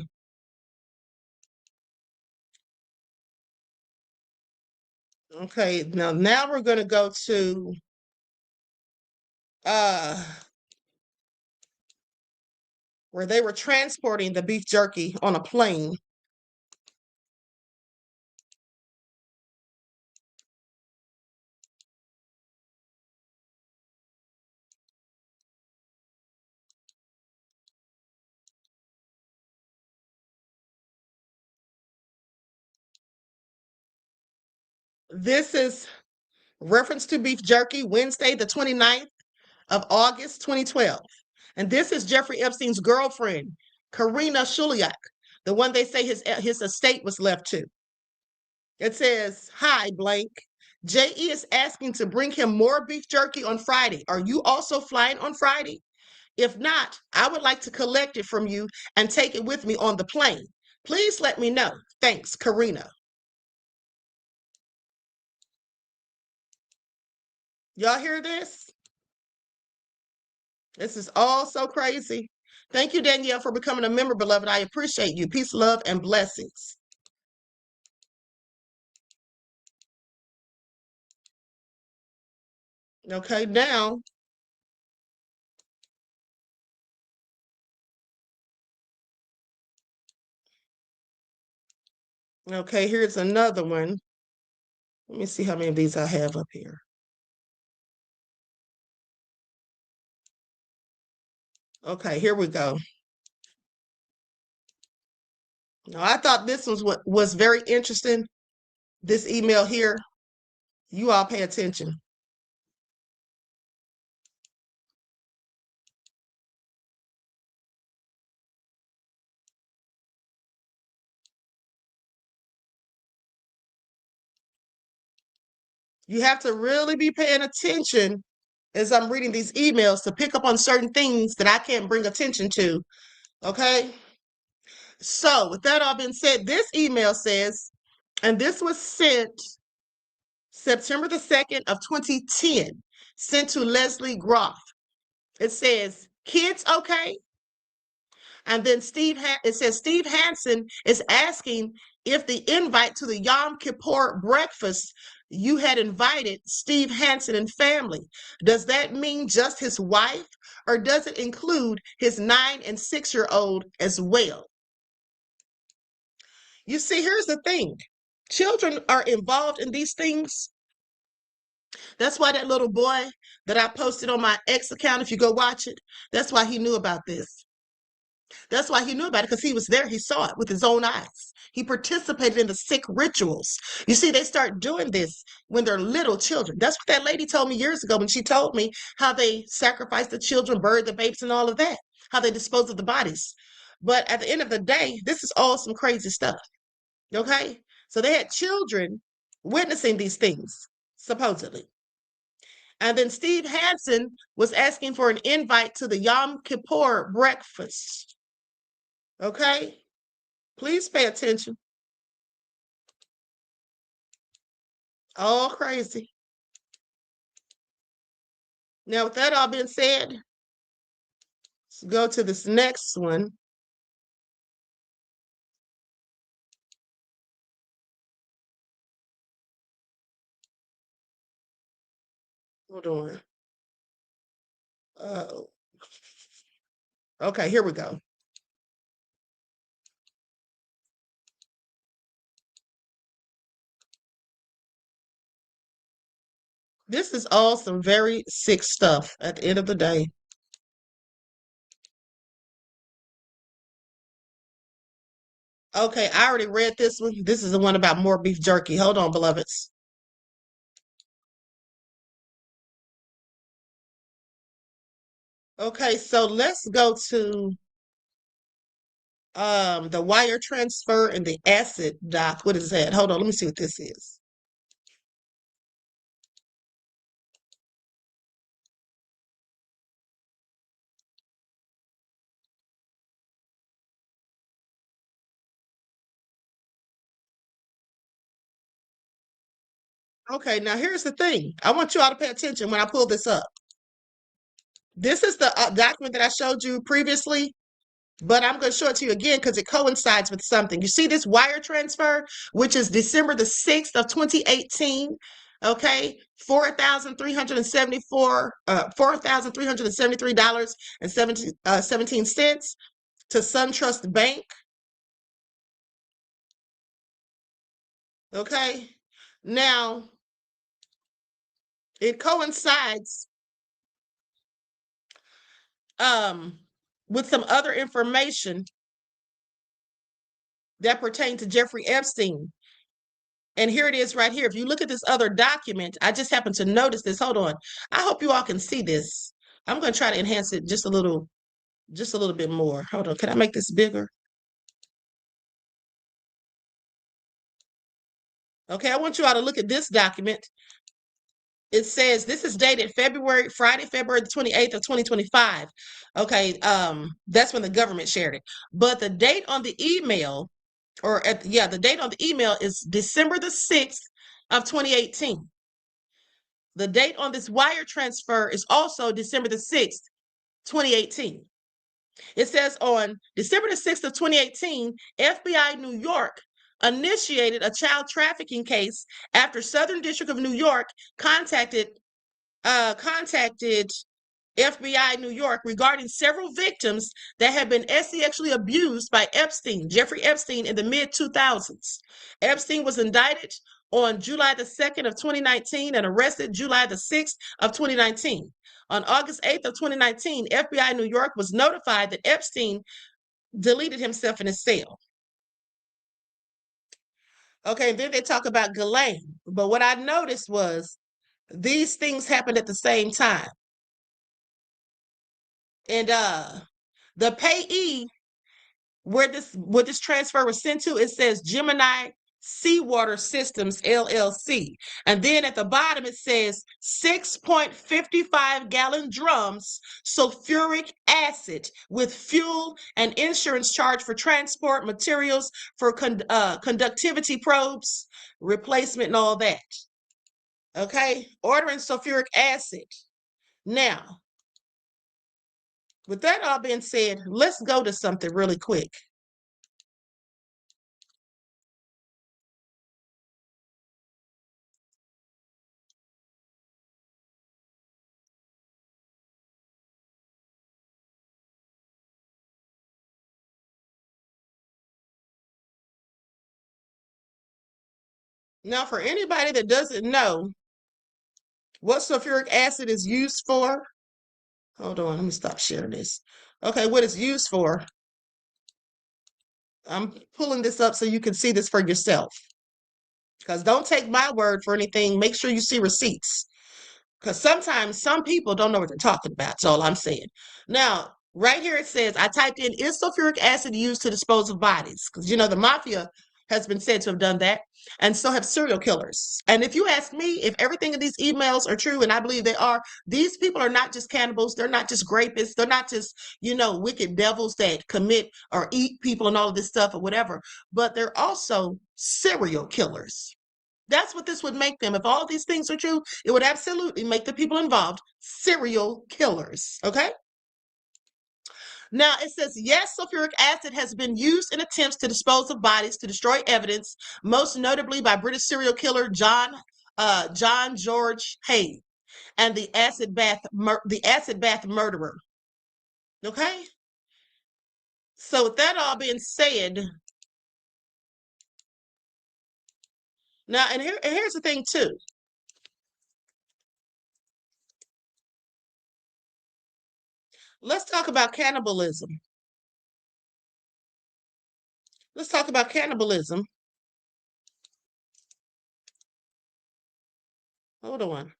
Okay, now we're going to go to where they were transporting the beef jerky on a plane. This is reference to beef jerky, Wednesday, the 29th of August, 2012. And this is Jeffrey Epstein's girlfriend, Karina Shuliak, the one they say his estate was left to. It says, "Hi, blank. JE is asking to bring him more beef jerky on Friday. Are you also flying on Friday? If not, I would like to collect it from you and take it with me on the plane. Please let me know. Thanks, Karina." Y'all hear this? This is all so crazy. Thank you, Danielle, for becoming a member, beloved. I appreciate you. Peace, love, and blessings. Okay, now. Okay, here's another one. Let me see how many of these I have up here. Okay, here we go. Now, I thought this was very interesting. This email here. You all pay attention. You have to really be paying attention as I'm reading these emails to pick up on certain things that I can't bring attention to. Okay? So, with that all being said, this email says, and this was sent September the 2nd of 2010, sent to Leslie Groff. It says, "Kids okay?" And then it says Steve Hansen is asking if the invite to the Yom Kippur breakfast you had invited Steve Hansen and family, does that mean just his wife, or does it include his 9 and 6-year-old as well? You see, here's the thing. Children are involved in these things. That's why that little boy that I posted on my X account, if you go watch it, that's why he knew about this. That's why he knew about it, because he was there. He saw it with his own eyes. He participated in the sick rituals. You see, they start doing this when they're little children. That's what that lady told me years ago when she told me how they sacrifice the children, bury the babes, and all of that, how they dispose of the bodies. But at the end of the day, this is all some crazy stuff. Okay? So they had children witnessing these things, supposedly. And then Steve Hansen was asking for an invite to the Yom Kippur breakfast. Okay? Please pay attention. All crazy. Now, with that all being said, let's go to this next one. Hold on. Okay, here we go. This is all some very sick stuff at the end of the day. Okay, I already read this one. This is the one about more beef jerky. Hold on, beloveds. Okay, so let's go to the wire transfer and the acid doc. What is that? Hold on, let me see what this is. Okay, now here's the thing. I want you all to pay attention when I pull this up. This is the document that I showed you previously, but I'm going to show it to you again because it coincides with something. You see this wire transfer, which is December the 6th of 2018. Okay, $4,373.17 to SunTrust Bank. Okay, now it coincides with some other information that pertain to Jeffrey Epstein. And here it is right here. If you look at this other document, I just happened to notice this. Hold on. I hope you all can see this. I'm going to try to enhance it just a little bit more. Hold on. Can I make this bigger? Okay, I want you all to look at this document. It says this is dated Friday, February the 28th of 2025. Okay, that's when the government shared it. But the date on the email, the date on the email is December the 6th of 2018. The date on this wire transfer is also December the 6th, 2018. It says on December the 6th of 2018, FBI New York initiated a child trafficking case after Southern District of New York contacted FBI New York regarding several victims that had been sexually abused by Jeffrey Epstein, in the mid-2000s. Epstein was indicted on July the 2nd of 2019 and arrested July the 6th of 2019. On August 8th of 2019, FBI New York was notified that Epstein deleted himself in his cell. Okay, and then they talk about Ghislaine. But what I noticed was these things happened at the same time. And the payee where this transfer was sent to, it says Gemini Seawater Systems LLC. And then at the bottom it says 6.55 gallon drums sulfuric acid with fuel and insurance charge for transport, materials for conductivity probes, replacement, and all that. Okay, ordering sulfuric acid. Now, with that all being said, let's go to something really quick. Now, for anybody that doesn't know what sulfuric acid is used for, hold on, let me stop sharing this. Okay, what it's used for, I'm pulling this up so you can see this for yourself. Because don't take my word for anything. Make sure you see receipts. Because sometimes some people don't know what they're talking about. That's all I'm saying. Now, right here it says, I typed in, is sulfuric acid used to dispose of bodies? Because, the mafia has been said to have done that. And so have serial killers. And if you ask me if everything in these emails are true, and I believe they are, these people are not just cannibals. They're not just rapists. They're not just, wicked devils that commit or eat people and all of this stuff or whatever. But they're also serial killers. That's what this would make them. If all these things are true, it would absolutely make the people involved serial killers. Okay? Now, it says, yes, sulfuric acid has been used in attempts to dispose of bodies, to destroy evidence, most notably by British serial killer John George Hay and the acid bath murderer. Okay? So with that all being said, now, and here's the thing too. Let's talk about cannibalism. Let's talk about cannibalism. Hold on.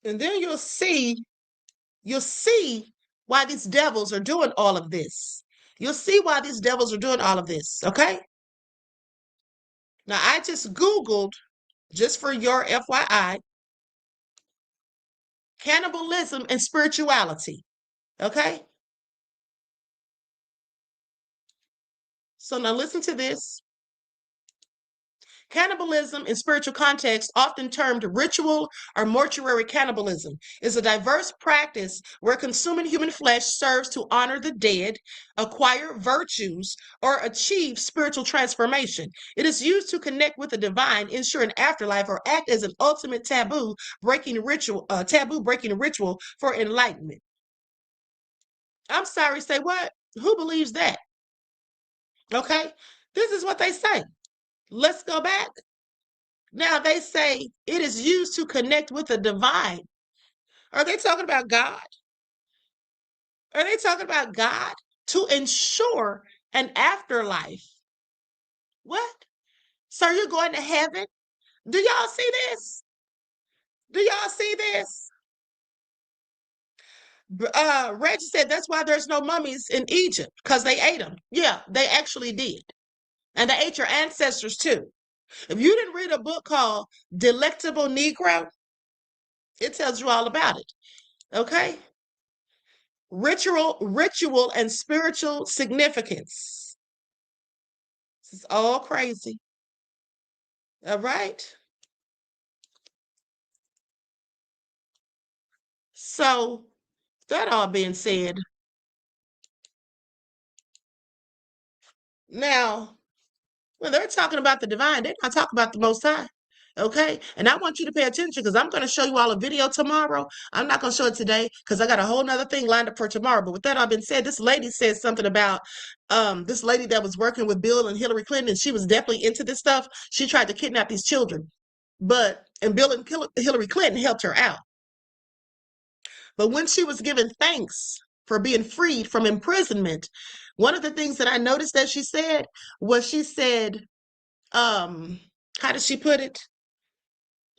And then you'll see why these devils are doing all of this. You'll see why these devils are doing all of this, okay? Now, I just Googled, just for your FYI, cannibalism and spirituality, okay? So now listen to this. Cannibalism in spiritual context, often termed ritual or mortuary cannibalism, is a diverse practice where consuming human flesh serves to honor the dead, acquire virtues, or achieve spiritual transformation. It is used to connect with the divine, ensure an afterlife, or act as an ultimate taboo breaking ritual for enlightenment. I'm sorry, say what? Who believes that? Okay, this is what they say. Let's go back. Now they say it is used to connect with the divine. Are they talking about God? Are they talking about God? To ensure an afterlife. What? So you're going to heaven? Do y'all see this? Do y'all see this? Reggie said that's why there's no mummies in Egypt, because they ate them. Yeah, they actually did. And they ate your ancestors too. If you didn't read a book called Delectable Negro, it tells you all about it. Okay? Ritual and spiritual significance. This is all crazy. All right? So, that all being said, now, when they're talking about the divine, they're not talking about the Most High. Okay? And I want you to pay attention because I'm going to show you all a video tomorrow. I'm not going to show it today because I got a whole nother thing lined up for tomorrow. But with that all been said, this lady said something about this lady that was working with Bill and Hillary Clinton, and she was definitely into this stuff. She tried to kidnap these children. And Bill and Hillary Clinton helped her out. But when she was given thanks for being freed from imprisonment, one of the things that I noticed that she said was how did she put it?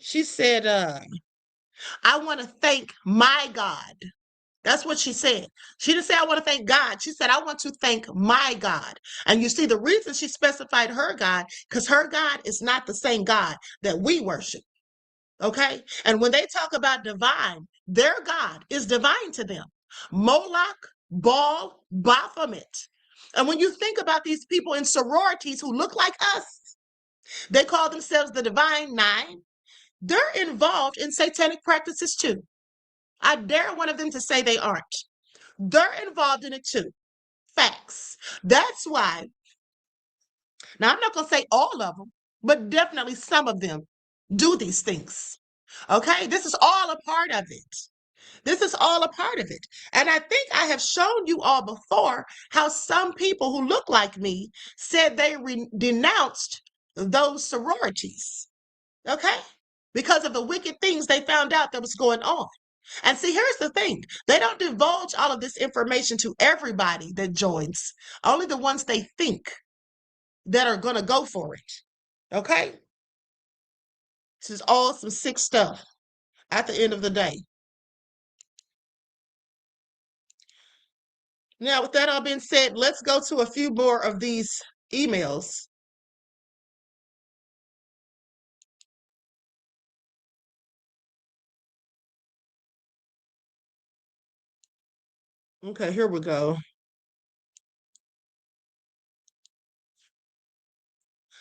She said, I want to thank my God. That's what she said. She didn't say, I want to thank God. She said, I want to thank my God. And you see, the reason she specified her God, because her God is not the same God that we worship. Okay? And when they talk about divine, their God is divine to them. Moloch, Baal, Baphomet. And when you think about these people in sororities who look like us, they call themselves the Divine Nine. They're involved in satanic practices too. I dare one of them to say they aren't. They're involved in it too. Facts. That's why, now I'm not going to say all of them, but definitely some of them do these things. Okay? This is all a part of it. This is all a part of it. And I think I have shown you all before how some people who look like me said they denounced those sororities. Okay? Because of the wicked things they found out that was going on. And see, here's the thing. They don't divulge all of this information to everybody that joins. Only the ones they think that are going to go for it. Okay? This is all some sick stuff at the end of the day. Now, with that all being said, let's go to a few more of these emails. Okay, here we go.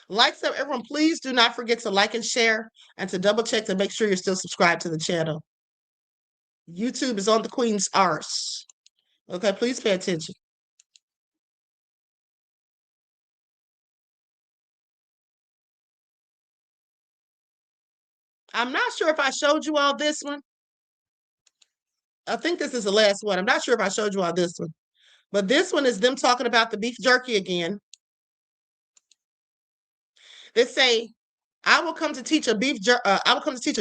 Likes up, everyone, please do not forget to like and share and to double check to make sure you're still subscribed to the channel. YouTube is on the Queen's arse. Okay, please pay attention. I'm not sure if I showed you all this one. I think this is the last one. I'm not sure if I showed you all this one. But this one is them talking about the beef jerky again. They say, I will come to teach a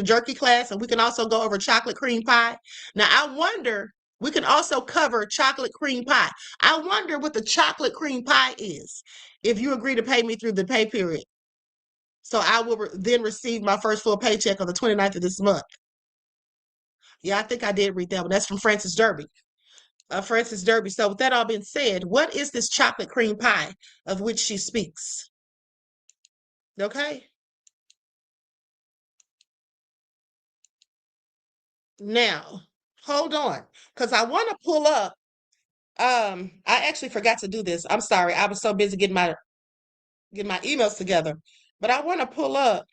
jerky class, and we can also go over chocolate cream pie. Now, I wonder, we can also cover chocolate cream pie. I wonder what the chocolate cream pie is, if you agree to pay me through the pay period. So I will then receive my first full paycheck on the 29th of this month. Yeah, I think I did read that one. That's from Frances Derby. Frances Derby. So with that all being said, what is this chocolate cream pie of which she speaks? Okay. Now, hold on, because I want to pull up. I actually forgot to do this. I'm sorry. I was so busy getting my emails together. But I want to pull up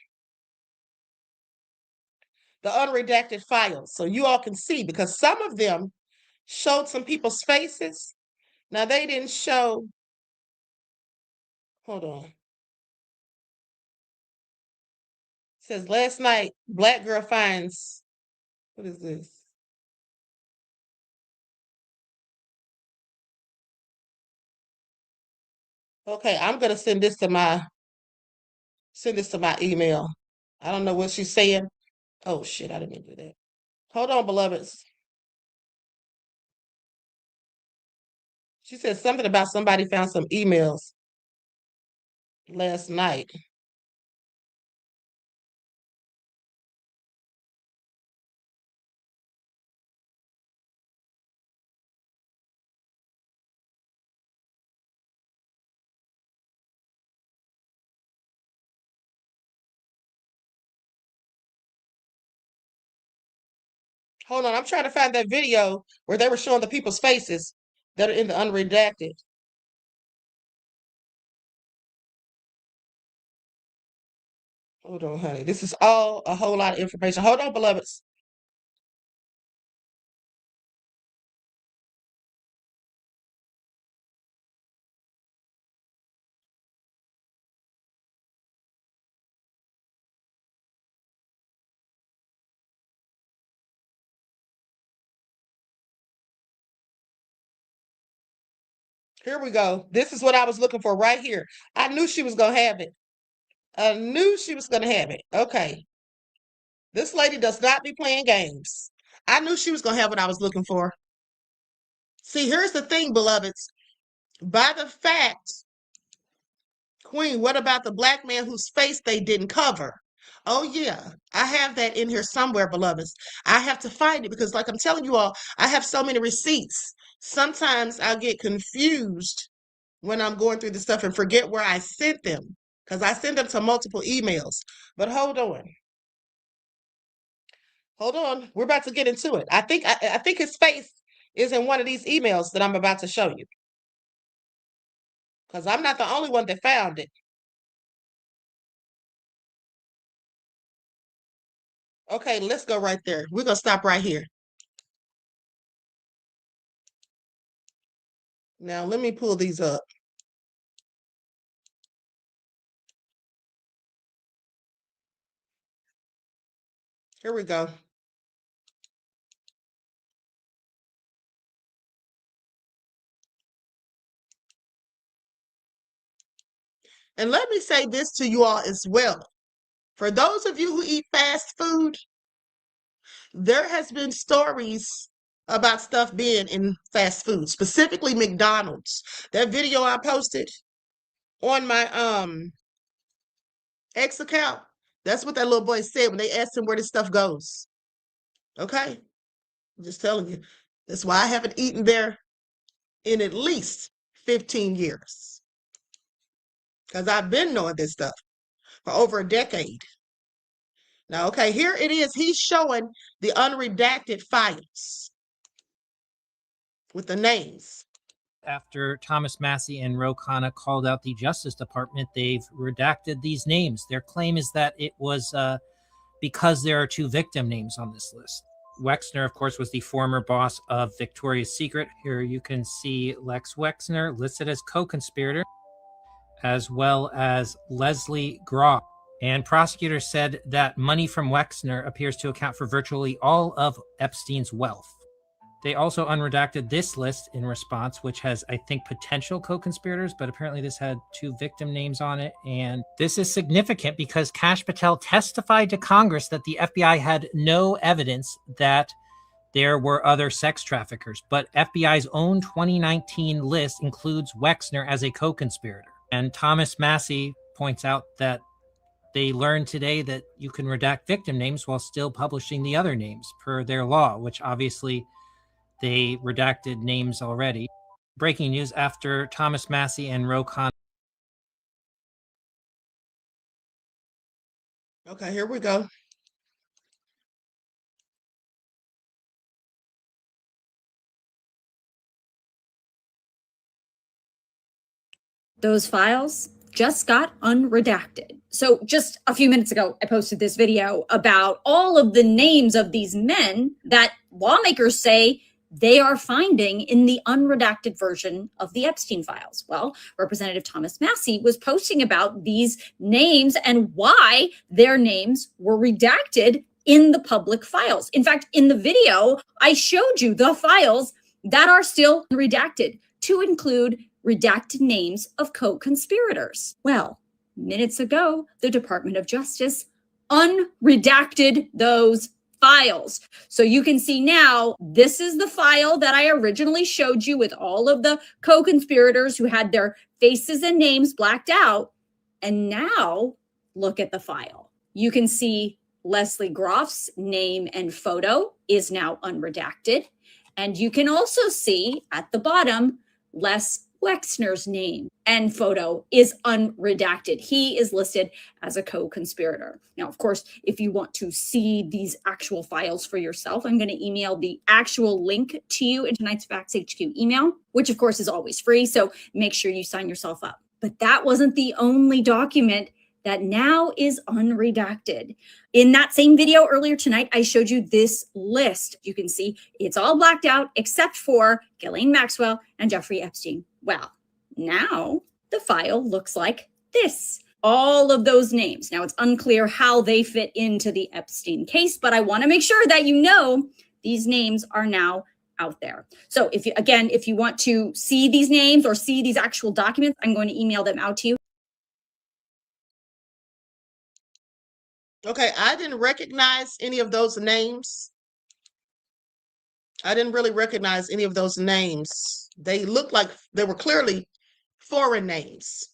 the unredacted files so you all can see, because some of them showed some people's faces. Now they didn't show. Hold on. It says last night, black girl finds. What is this? Okay, I'm gonna send this to my email. I don't know what she's saying. Oh shit, I didn't mean to do that. Hold on, beloveds. She said something about somebody found some emails last night. Hold on, I'm trying to find that video where they were showing the people's faces that are in the unredacted. Hold on, honey. This is all a whole lot of information. Hold on, beloveds. Here we go. This is what I was looking for right here. I knew she was going to have it. I knew she was going to have it. Okay. This lady does not be playing games. I knew she was going to have what I was looking for. See, here's the thing, beloveds. By the fact, Queen, what about the black man whose face they didn't cover? Oh, yeah. I have that in here somewhere, beloveds. I have to find it because, like I'm telling you all, I have so many receipts. Sometimes I'll get confused when I'm going through the stuff and forget where I sent them because I send them to multiple emails. But hold on. Hold on. We're about to get into it. I think his face is in one of these emails that I'm about to show you. Because I'm not the only one that found it. Okay, let's go right there. We're going to stop right here. Now, let me pull these up. Here we go. And let me say this to you all as well. For those of you who eat fast food, there has been stories about stuff being in fast food, specifically McDonald's. That video I posted on my X account, that's what that little boy said when they asked him where this stuff goes. Okay? I'm just telling you. That's why I haven't eaten there in at least 15 years. Because I've been knowing this stuff for over a decade. Now, okay, here it is. He's showing the unredacted files with the names. After Thomas Massie and Ro Khanna called out the Justice Department, they've redacted these names. Their claim is that it was because there are 2 victim names on this list. Wexner, of course, was the former boss of Victoria's Secret. Here you can see Lex Wexner listed as co-conspirator, as well as Leslie Groff. And prosecutors said that money from Wexner appears to account for virtually all of Epstein's wealth. They also unredacted this list in response, which has, I think, potential co-conspirators, but apparently this had 2 victim names on it. And this is significant because Kash Patel testified to Congress that the FBI had no evidence that there were other sex traffickers, but FBI's own 2019 list includes Wexner as a co-conspirator. And Thomas Massie points out that They learned today that you can redact victim names while still publishing the other names per their law, which obviously they redacted names already. Breaking news after Thomas Massie and Ro Khanna. Okay, here we go. Those files just got unredacted. So just a few minutes ago, I posted this video about all of the names of these men that lawmakers say they are finding in the unredacted version of the Epstein files. Well, Representative Thomas Massie was posting about these names and why their names were redacted in the public files. In fact, in the video, I showed you the files that are still redacted to include redacted names of co-conspirators. Well, minutes ago, the Department of Justice unredacted those files. So you can see now, this is the file that I originally showed you with all of the co-conspirators who had their faces and names blacked out. And now look at the file. You can see Leslie Groff's name and photo is now unredacted. And you can also see at the bottom, Les Wexner's name and photo is unredacted. He is listed as a co-conspirator. Now, of course, if you want to see these actual files for yourself, I'm going to email the actual link to you in tonight's Facts HQ email, which of course is always free. So make sure you sign yourself up. But that wasn't the only document that now is unredacted. In that same video earlier tonight, I showed you this list. You can see it's all blacked out except for Ghislaine Maxwell and Jeffrey Epstein. Well, now the file looks like this. All of those names. Now it's unclear how they fit into the Epstein case, but I want to make sure that you know these names are now out there. So if you want to see these names or see these actual documents, I'm going to email them out to you. Okay, I didn't recognize any of those names. I didn't really recognize any of those names. They looked like they were clearly foreign names.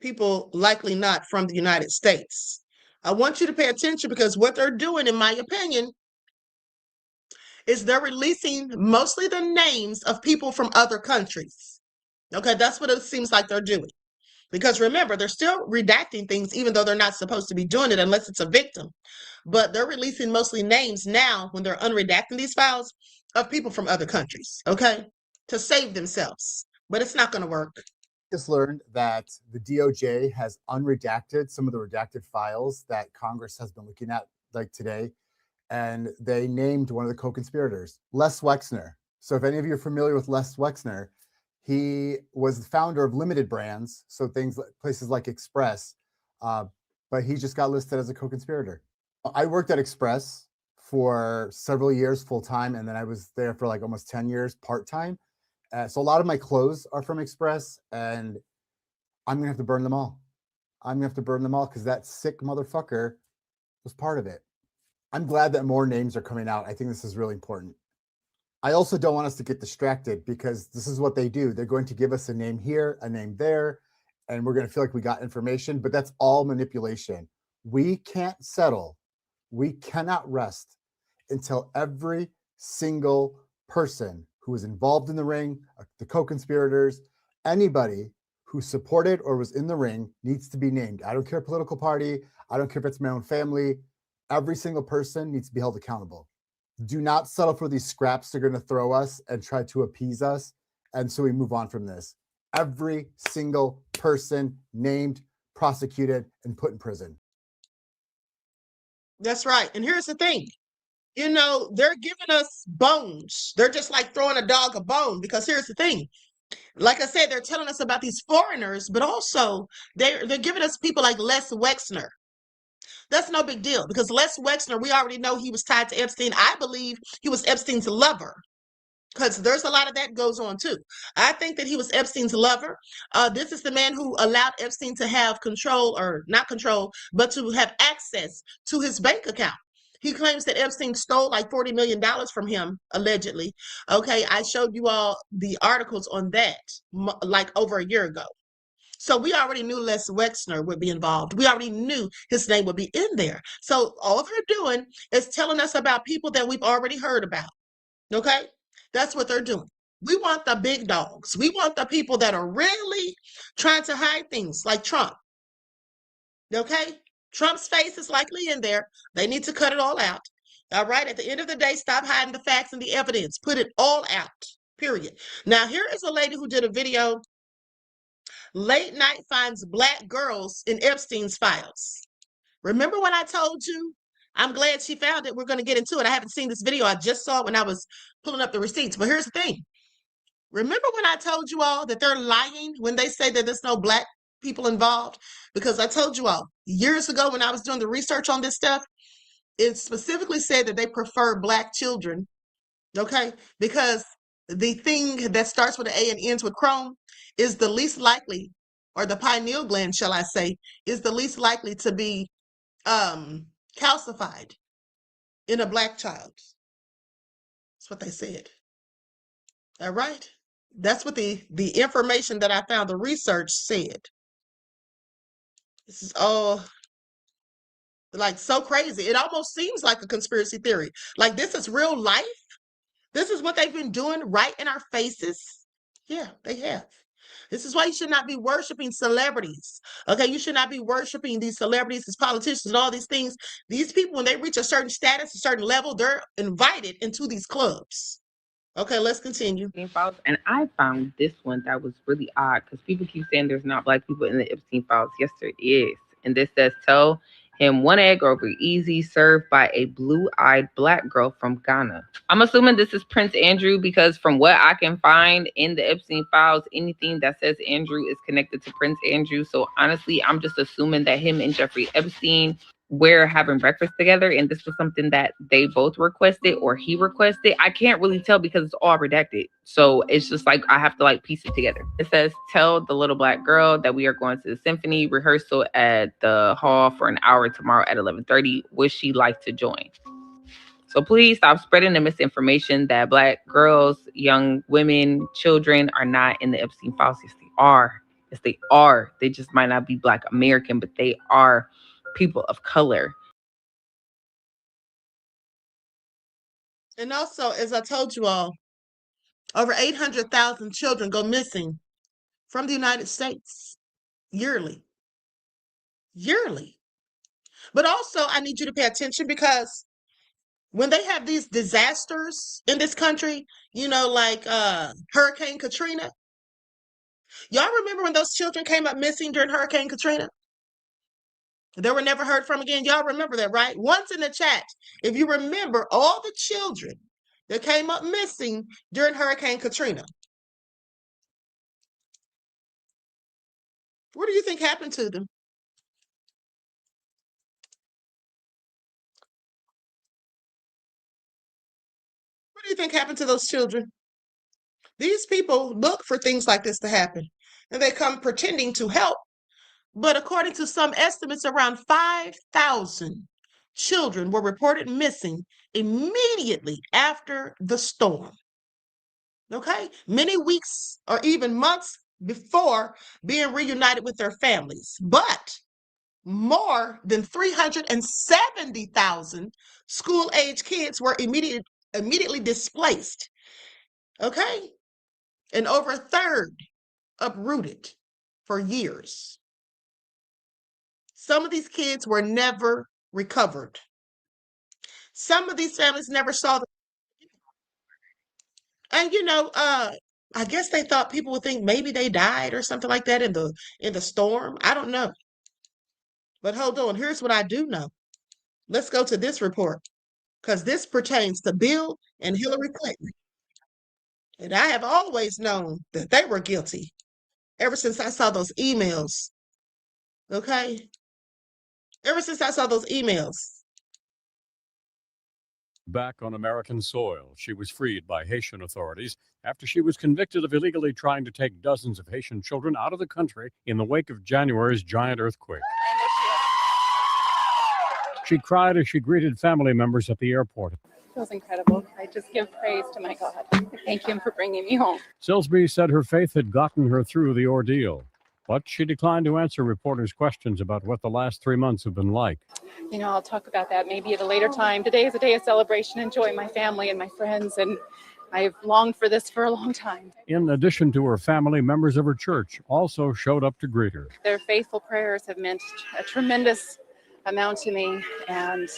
People likely not from the United States. I want you to pay attention because what they're doing, in my opinion, is they're releasing mostly the names of people from other countries. Okay, that's what it seems like they're doing. Because remember, they're still redacting things, even though they're not supposed to be doing it unless it's a victim. But they're releasing mostly names now when they're unredacting these files of people from other countries, okay, to save themselves. But it's not going to work. Just learned that the DOJ has unredacted some of the redacted files that Congress has been looking at like today. And they named one of the co-conspirators, Les Wexner. So if any of you are familiar with Les Wexner, he was the founder of Limited Brands, so things like places like Express, but he just got listed as a co-conspirator. I worked at Express for several years full-time, and then I was there for like almost 10 years part-time. So a lot of my clothes are from Express, and I'm going to have to burn them all. I'm going to have to burn them all because that sick motherfucker was part of it. I'm glad that more names are coming out. I think this is really important. I also don't want us to get distracted because this is what they do. They're going to give us a name here, a name there, and we're going to feel like we got information, but that's all manipulation. We can't settle. We cannot rest until every single person who was involved in the ring, the co-conspirators, anybody who supported or was in the ring needs to be named. I don't care political party. I don't care if it's my own family. Every single person needs to be held accountable. Do not settle for these scraps they're going to throw us and try to appease us. And so we move on from this. Every single person named, prosecuted, and put in prison. That's right. And here's the thing. You know, they're giving us bones. They're just like throwing a dog a bone because here's the thing. Like I said, they're telling us about these foreigners, but also they're giving us people like Les Wexner. That's no big deal because Les Wexner, we already know he was tied to Epstein. I believe he was Epstein's lover because there's a lot of that goes on too. I think that he was Epstein's lover. This is the man who allowed Epstein to have control, or not control, but to have access to his bank account. He claims that Epstein stole like $40 million from him, allegedly. Okay, I showed you all the articles on that like over a year ago. So we already knew Les Wexner would be involved. We already knew his name would be in there. So all they're doing is telling us about people that we've already heard about. Okay? That's what they're doing. We want the big dogs. We want the people that are really trying to hide things like Trump. Okay? Trump's face is likely in there. They need to cut it all out. All right? At the end of the day, stop hiding the facts and the evidence. Put it all out. Period. Now, here is a lady who did a video. Late night finds black girls in Epstein's files. Remember when I told you? I'm glad she found it. We're going to get into it. I haven't seen this video. I just saw it when I was pulling up the receipts. But here's the thing. Remember when I told you all that they're lying when they say that there's no black people involved? Because I told you all years ago when I was doing the research on this stuff, it specifically said that they prefer black children. Okay? Because the thing that starts with an A and ends with Chrome is the least likely, or the pineal gland, shall I say, is the least likely to be calcified in a black child. That's what they said. All right? That's what the information that I found, the research said. This is all like so crazy. It almost seems like a conspiracy theory. Like this is real life. This is what they've been doing right in our faces. Yeah, they have. This is why you should not be worshiping celebrities. Okay, you should not be worshiping these celebrities, these politicians, and all these things. These people, when they reach a certain status, a certain level, they're invited into these clubs. Okay, let's continue. Files, and I found this one that was really odd because people keep saying there's not black people in the Epstein files. Yes, there is. And this says, tell him one egg over easy, served by a blue-eyed black girl from Ghana. I'm assuming this is Prince Andrew because from what I can find in the Epstein files, anything that says Andrew is connected to Prince Andrew. So honestly, I'm just assuming that him and Jeffrey Epstein were having breakfast together and this was something that they both requested or he requested. I can't really tell because it's all redacted. So it's just like I have to like piece it together. It says, tell the little black girl that we are going to the symphony rehearsal at the hall for an hour tomorrow at 11:30. Would she like to join? So please stop spreading the misinformation that black girls, young women, children are not in the Epstein files. Yes, they are. Yes, they are. They just might not be black American, but they are people of color. And also, as I told you all, over 800,000 children go missing from the United States yearly. Yearly. But also, I need you to pay attention because when they have these disasters in this country, you know, like Hurricane Katrina, y'all remember when those children came up missing during Hurricane Katrina? They were never heard from again. Y'all remember that, right? Once in the chat, if you remember all the children that came up missing during Hurricane Katrina. What do you think happened to them? What do you think happened to those children? These people look for things like this to happen, and they come pretending to help. But according to some estimates, around 5,000 children were reported missing immediately after the storm. Okay? Many weeks or even months before being reunited with their families. But more than 370,000 school-age kids were immediately displaced. Okay? And over a third uprooted for years. Some of these kids were never recovered. Some of these families never saw them. And you know, I guess they thought people would think maybe they died or something like that in the storm. I don't know. But hold on, here's what I do know. Let's go to this report because this pertains to Bill and Hillary Clinton. And I have always known that they were guilty ever since I saw those emails. Okay? Ever since I saw those emails. Back on American soil, she was freed by Haitian authorities after she was convicted of illegally trying to take dozens of Haitian children out of the country in the wake of January's giant earthquake. She cried as she greeted family members at the airport. It feels incredible. I just give praise to my God. I thank him for bringing me home. Silsby said her faith had gotten her through the ordeal. but she declined to answer reporters' questions about what the last 3 months have been like. You know, I'll talk about that maybe at a later time. Today is a day of celebration, enjoy my family and my friends, and I've longed for this for a long time. In addition to her family, members of her church also showed up to greet her. Their faithful prayers have meant a tremendous amount to me, and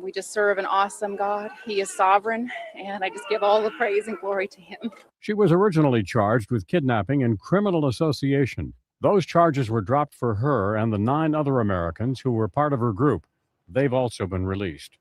we just serve an awesome God. He is sovereign, and I just give all the praise and glory to him. She was originally charged with kidnapping and criminal association. Those charges were dropped for her and the 9 other Americans who were part of her group. They've also been released.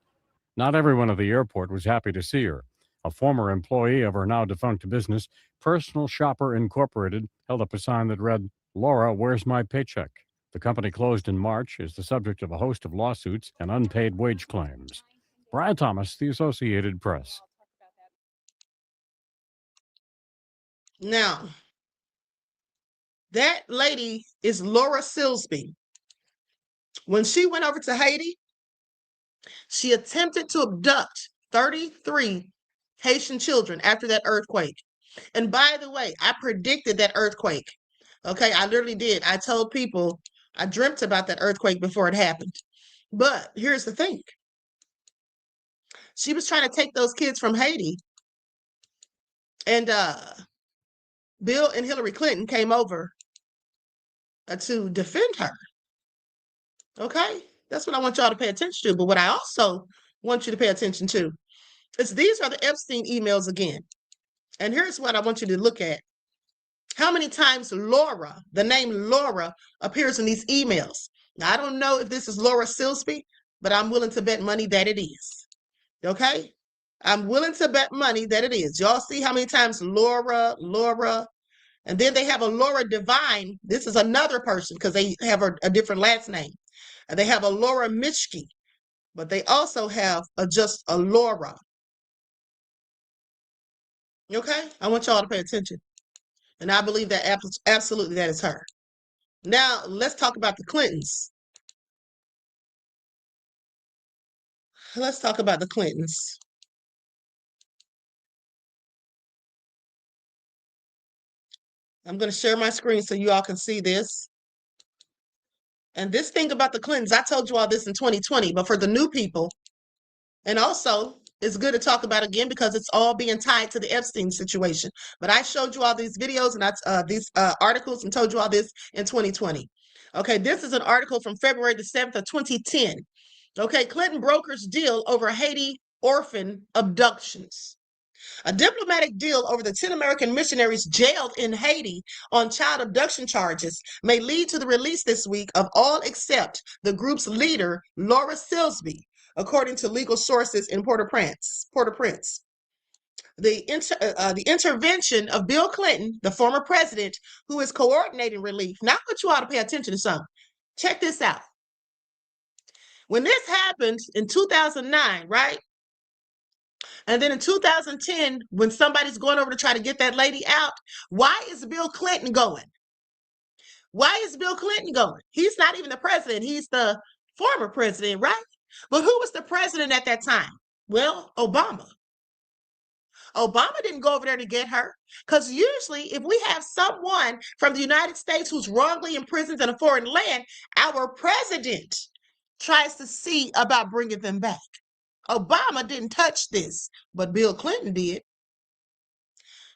Not everyone at the airport was happy to see her. A former employee of her now defunct business, Personal Shopper Incorporated, held up a sign that read, "Laura, where's my paycheck?" The company closed in March, is the subject of a host of lawsuits and unpaid wage claims. Brian Thomas, The Associated Press. Now, that lady is Laura Silsby. When she went over to Haiti, she attempted to abduct 33 Haitian children after that earthquake. And by the way, I predicted that earthquake. Okay, I literally did. I told people I dreamt about that earthquake before it happened. But here's the thing. She was trying to take those kids from Haiti. And Bill and Hillary Clinton came over to defend her. Okay? That's what I want y'all to pay attention to. But what I also want you to pay attention to is these are the Epstein emails again. And here's what I want you to look at. How many times Laura, the name Laura, appears in these emails? Now, I don't know if this is Laura Silsby, but I'm willing to bet money that it is. Okay? I'm willing to bet money that it is. Y'all see how many times Laura, and then they have a Laura Devine. This is another person because they have a different last name. And they have a Laura Mischke, but they also have just a Laura. Okay? I want y'all to pay attention. And I believe that absolutely that is her. Now, let's talk about the Clintons. Let's talk about the Clintons. I'm going to share my screen so you all can see this. And this thing about the Clintons, I told you all this in 2020, but for the new people, and also it's good to talk about again because it's all being tied to the Epstein situation. But I showed you all these videos and these articles and told you all this in 2020. Okay, this is an article from February the 7th of 2010. Okay, Clinton brokers deal over Haiti orphan abductions. A diplomatic deal over the 10 American missionaries jailed in Haiti on child abduction charges may lead to the release this week of all except the group's leader, Laura Silsby, according to legal sources in Port-au-Prince. The intervention of Bill Clinton, the former president, who is coordinating relief. Now, I want you all to pay attention to something. Check this out. When this happened in 2009, right? And then in 2010, when somebody's going over to try to get that lady out, why is Bill Clinton going? Why is Bill Clinton going? He's not even the president. He's the former president, right? But who was the president at that time? Well, Obama. Obama didn't go over there to get her because usually if we have someone from the United States who's wrongly imprisoned in a foreign land, our president tries to see about bringing them back. Obama didn't touch this, but Bill Clinton did.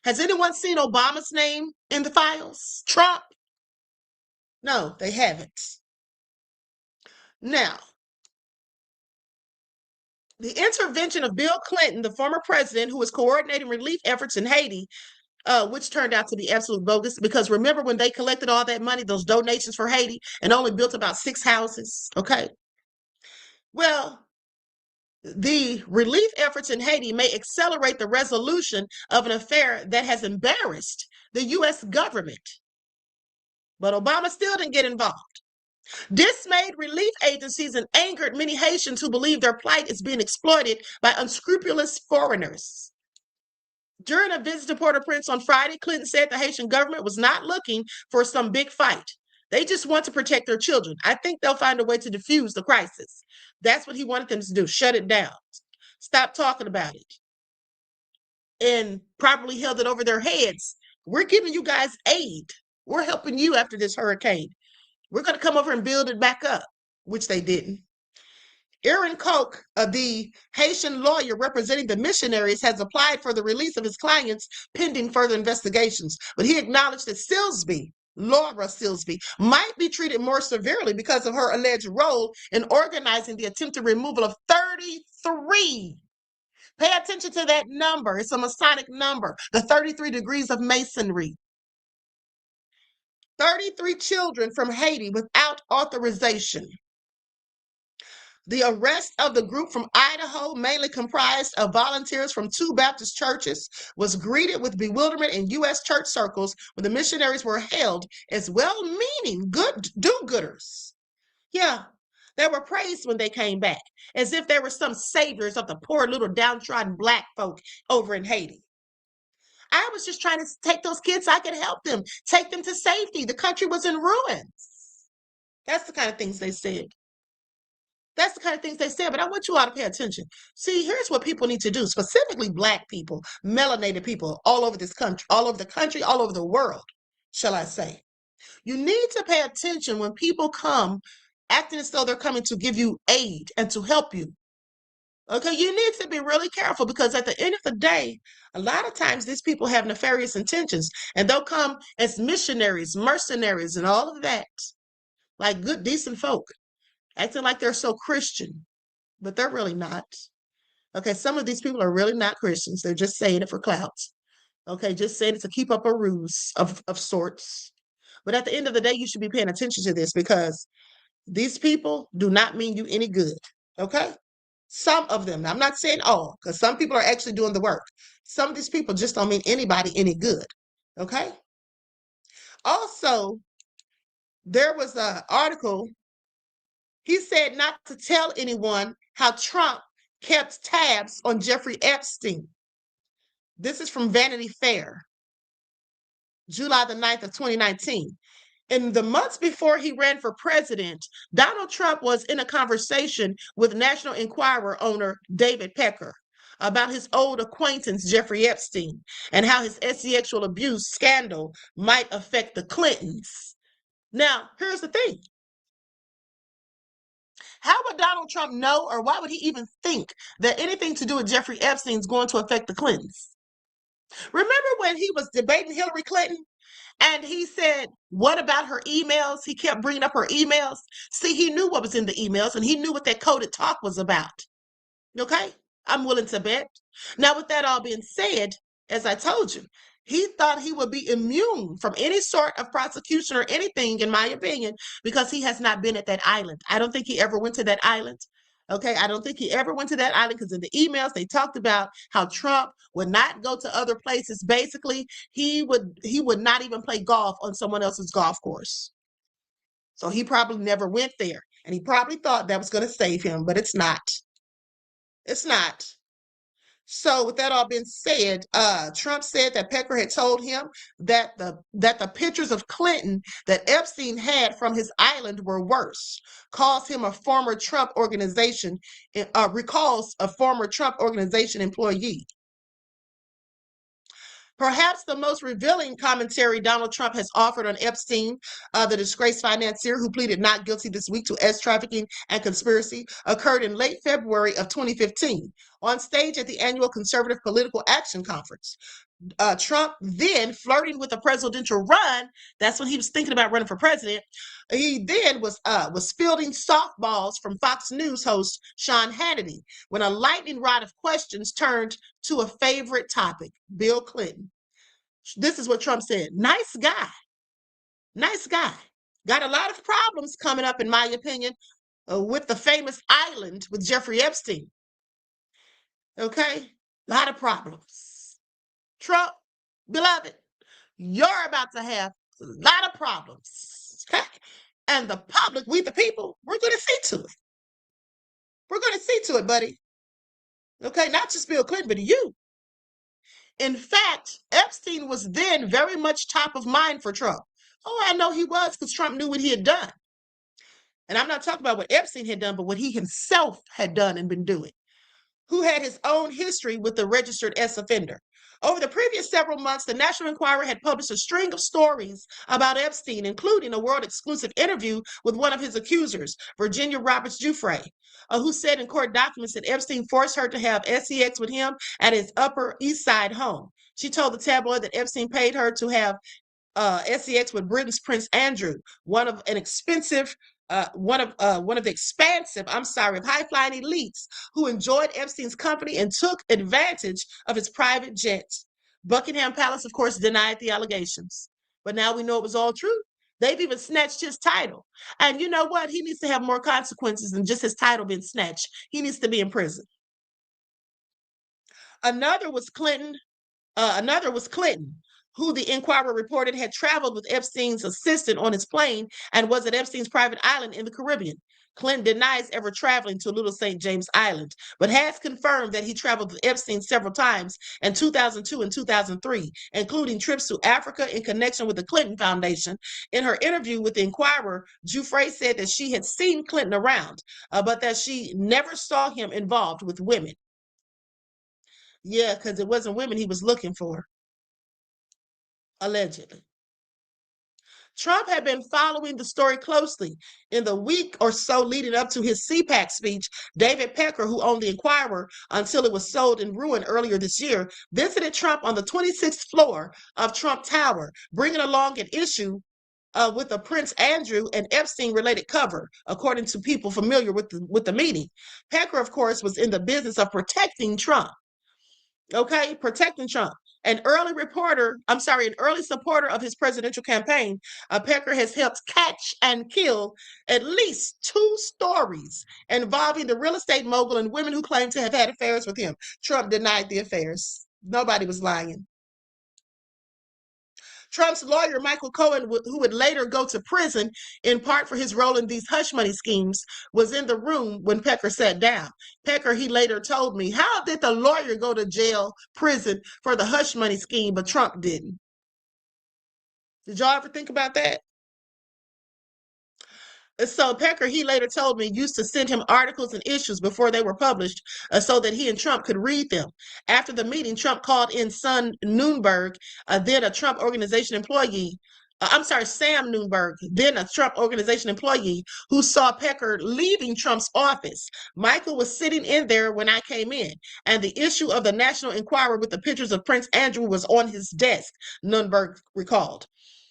Has anyone seen Obama's name in the files? Trump? No, they haven't. Now, the intervention of Bill Clinton, the former president who was coordinating relief efforts in Haiti, which turned out to be absolute bogus because remember when they collected all that money, those donations for Haiti, and only built about 6 houses, okay? Well, the relief efforts in Haiti may accelerate the resolution of an affair that has embarrassed the U.S. government. But Obama still didn't get involved. Dismayed relief agencies and angered many Haitians who believe their plight is being exploited by unscrupulous foreigners. During a visit to Port-au-Prince on Friday, Clinton said the Haitian government was not looking for some big fight. They just want to protect their children. I think they'll find a way to defuse the crisis. That's what he wanted them to do. Shut it down. Stop talking about it. And properly held it over their heads. We're giving you guys aid. We're helping you after this hurricane. We're going to come over and build it back up, which they didn't. Aaron Koch, the Haitian lawyer representing the missionaries, has applied for the release of his clients pending further investigations. But he acknowledged that Laura Silsby, might be treated more severely because of her alleged role in organizing the attempted removal of 33. Pay attention to that number. It's a Masonic number, the 33 degrees of Masonry. 33 children from Haiti without authorization. The arrest of the group from Idaho, mainly comprised of volunteers from 2 Baptist churches, was greeted with bewilderment in U.S. church circles when the missionaries were hailed as well-meaning good do-gooders. Yeah, they were praised when they came back, as if they were some saviors of the poor little downtrodden Black folk over in Haiti. I was just trying to take those kids so I could help them, take them to safety. The country was in ruins. That's the kind of things they said. That's the kind of things they said, but I want you all to pay attention. See, here's what people need to do, specifically Black people, melanated people all over this country, all over the world, shall I say. You need to pay attention when people come acting as though they're coming to give you aid and to help you. Okay, you need to be really careful because at the end of the day, a lot of times these people have nefarious intentions and they'll come as missionaries, mercenaries, and all of that, like good, decent folk, acting like they're so Christian, but they're really not. Okay, some of these people are really not Christians. They're just saying it for clout. Okay, just saying it to keep up a ruse of sorts. But at the end of the day, you should be paying attention to this because these people do not mean you any good. Okay? Some of them. Now, I'm not saying all, because some people are actually doing the work. Some of these people just don't mean anybody any good. Okay? Also, there was an article. He said not to tell anyone how Trump kept tabs on Jeffrey Epstein. This is from Vanity Fair, July the 9th of 2019. In the months before he ran for president, Donald Trump was in a conversation with National Enquirer owner David Pecker about his old acquaintance, Jeffrey Epstein, and how his sexual abuse scandal might affect the Clintons. Now, here's the thing. How would Donald Trump know, or why would he even think that anything to do with Jeffrey Epstein is going to affect the Clintons? Remember when he was debating Hillary Clinton and he said, what about her emails? He kept bringing up her emails. See, he knew what was in the emails and he knew what that coded talk was about. Okay? I'm willing to bet. Now, with that all being said, as I told you, he thought he would be immune from any sort of prosecution or anything, in my opinion, because he has not been at that island. I don't think he ever went to that island. Okay, I don't think he ever went to that island because in the emails they talked about how Trump would not go to other places. Basically, he would not even play golf on someone else's golf course. So he probably never went there. And he probably thought that was going to save him, but it's not. It's not. So with that all being said, Trump said that Pecker had told him that the pictures of Clinton that Epstein had from his island were worse. Recalls a former Trump organization employee. Perhaps the most revealing commentary Donald Trump has offered on Epstein, the disgraced financier who pleaded not guilty this week to sex trafficking and conspiracy, occurred in late February of 2015 on stage at the annual Conservative Political Action Conference. Trump, then flirting with a presidential run, that's when he was thinking about running for president. He then was fielding softballs from Fox News host Sean Hannity when a lightning rod of questions turned to a favorite topic, Bill Clinton. This is what Trump said. Nice guy. Nice guy. Got a lot of problems coming up, in my opinion, with the famous island with Jeffrey Epstein. Okay? A lot of problems. Trump, beloved, you're about to have a lot of problems. Okay? And the public, we the people, we're going to see to it. We're going to see to it, buddy. Okay? Not just Bill Clinton, but you. In fact, Epstein was then very much top of mind for Trump. Oh, I know he was because Trump knew what he had done. And I'm not talking about what Epstein had done, but what he himself had done and been doing. Who had his own history with the registered sex offender, Over the previous several months, the National Enquirer had published a string of stories about Epstein, including a world-exclusive interview with one of his accusers, Virginia Roberts Giuffre, who said in court documents that Epstein forced her to have sex with him at his Upper East Side home. She told the tabloid that Epstein paid her to have sex with Britain's Prince Andrew, one of the expansive, high-flying elites who enjoyed Epstein's company and took advantage of his private jets. Buckingham Palace, of course, denied the allegations, but now we know it was all true. They've even snatched his title, and you know what? He needs to have more consequences than just his title being snatched. He needs to be in prison. Another was Clinton, who the Enquirer reported had traveled with Epstein's assistant on his plane and was at Epstein's private island in the Caribbean. Clinton denies ever traveling to Little St. James Island, but has confirmed that he traveled with Epstein several times in 2002 and 2003, including trips to Africa in connection with the Clinton Foundation. In her interview with the Enquirer, Giuffre said that she had seen Clinton around, but that she never saw him involved with women. Yeah, because it wasn't women he was looking for. Allegedly. Trump had been following the story closely. In the week or so leading up to his CPAC speech, David Pecker, who owned the Enquirer until it was sold and ruined earlier this year, visited Trump on the 26th floor of Trump Tower, bringing along an issue with the Prince Andrew and Epstein-related cover, according to people familiar with the meeting. Pecker, of course, was in the business of protecting Trump. Okay, protecting Trump. An early supporter of his presidential campaign, Pecker has helped catch and kill at least 2 stories involving the real estate mogul and women who claim to have had affairs with him. Trump denied the affairs. Nobody was lying. Trump's lawyer, Michael Cohen, who would later go to prison in part for his role in these hush money schemes, was in the room when Pecker sat down. Pecker, he later told me, how did the lawyer go to prison for the hush money scheme, but Trump didn't? Did y'all ever think about that? So Pecker, he later told me, used to send him articles and issues before they were published so that he and Trump could read them. After the meeting, Trump called in Sam Nunberg, then a Trump Organization employee, Sam Nunberg, then a Trump Organization employee who saw Pecker leaving Trump's office. Michael was sitting in there when I came in, and the issue of the National Enquirer with the pictures of Prince Andrew was on his desk, Nunberg recalled.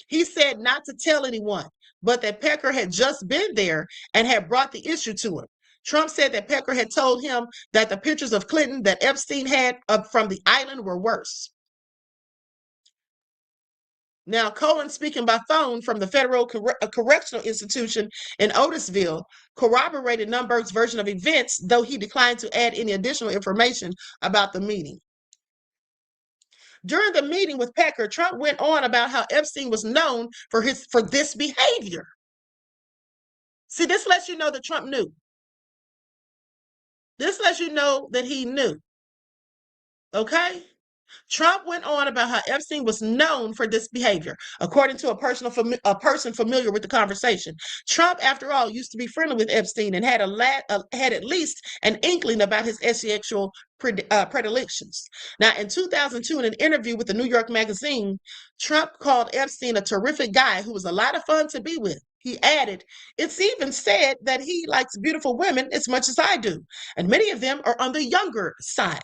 He said not to tell anyone, but that Pecker had just been there and had brought the issue to him. Trump said that Pecker had told him that the pictures of Clinton that Epstein had from the island were worse. Now, Cohen, speaking by phone from the Federal Correctional Institution in Otisville, corroborated Nunberg's version of events, though he declined to add any additional information about the meeting. During the meeting with Pecker, Trump went on about how Epstein was known for this behavior. See, this lets you know that Trump knew. This lets you know that he knew. Okay? Trump went on about how Epstein was known for this behavior, according to a person familiar with the conversation. Trump, after all, used to be friendly with Epstein and had at least an inkling about his sexual predilections. Now, in 2002, in an interview with the New York Magazine, Trump called Epstein a terrific guy who was a lot of fun to be with. He added, it's even said that he likes beautiful women as much as I do, and many of them are on the younger side.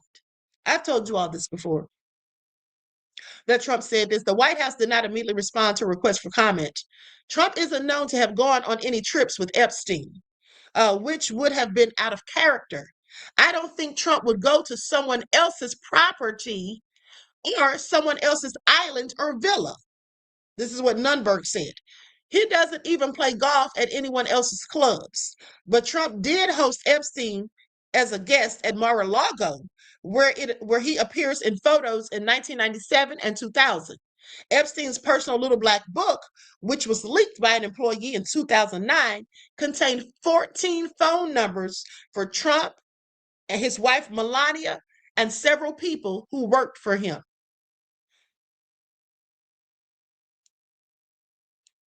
I've told you all this before. That Trump said this. The White House did not immediately respond to a request for comment. Trump isn't known to have gone on any trips with Epstein, which would have been out of character. I don't think Trump would go to someone else's property or someone else's island or villa. This is what Nunberg said. He doesn't even play golf at anyone else's clubs. But Trump did host Epstein as a guest at Mar-a-Lago, where he appears in photos in 1997 and 2000. Epstein's personal little black book, which was leaked by an employee in 2009, contained 14 phone numbers for Trump and his wife Melania and several people who worked for him.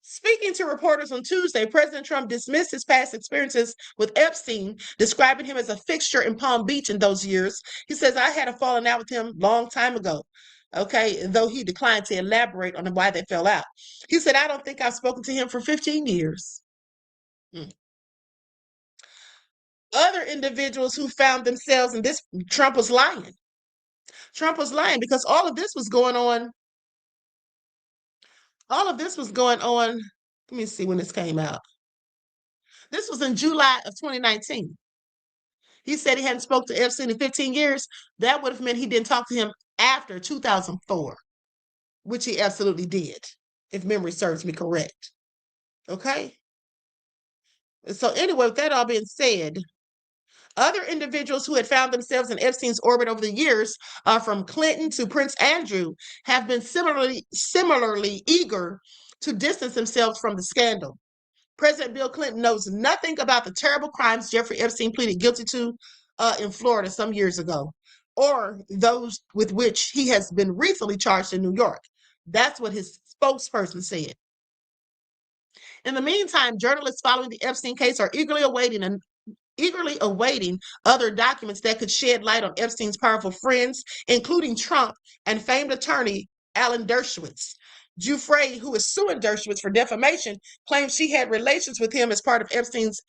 Speaking to reporters on Tuesday, President Trump dismissed his past experiences with Epstein, describing him as a fixture in Palm Beach in those years. He says, I had a falling out with him a long time ago. Okay, though he declined to elaborate on why they fell out. He said, I don't think I've spoken to him for 15 years. Other individuals who found themselves in this, Trump was lying. Trump was lying because all of this was going on. All of this was going on. Let me see when this came out. This was in July of 2019. He said he hadn't spoke to Epstein in 15 years. That would have meant he didn't talk to him after 2004, which he absolutely did, if memory serves me correct. Okay? So anyway, with that all being said, other individuals who had found themselves in Epstein's orbit over the years, from Clinton to Prince Andrew, have been similarly eager to distance themselves from the scandal. President Bill Clinton knows nothing about the terrible crimes Jeffrey Epstein pleaded guilty to in Florida some years ago, or those with which he has been recently charged in New York. That's what his spokesperson said. In the meantime, journalists following the Epstein case are eagerly awaiting other documents that could shed light on Epstein's powerful friends, including Trump and famed attorney Alan Dershowitz. Giuffre, who is suing Dershowitz for defamation, claims she had relations with him as part of Epstein's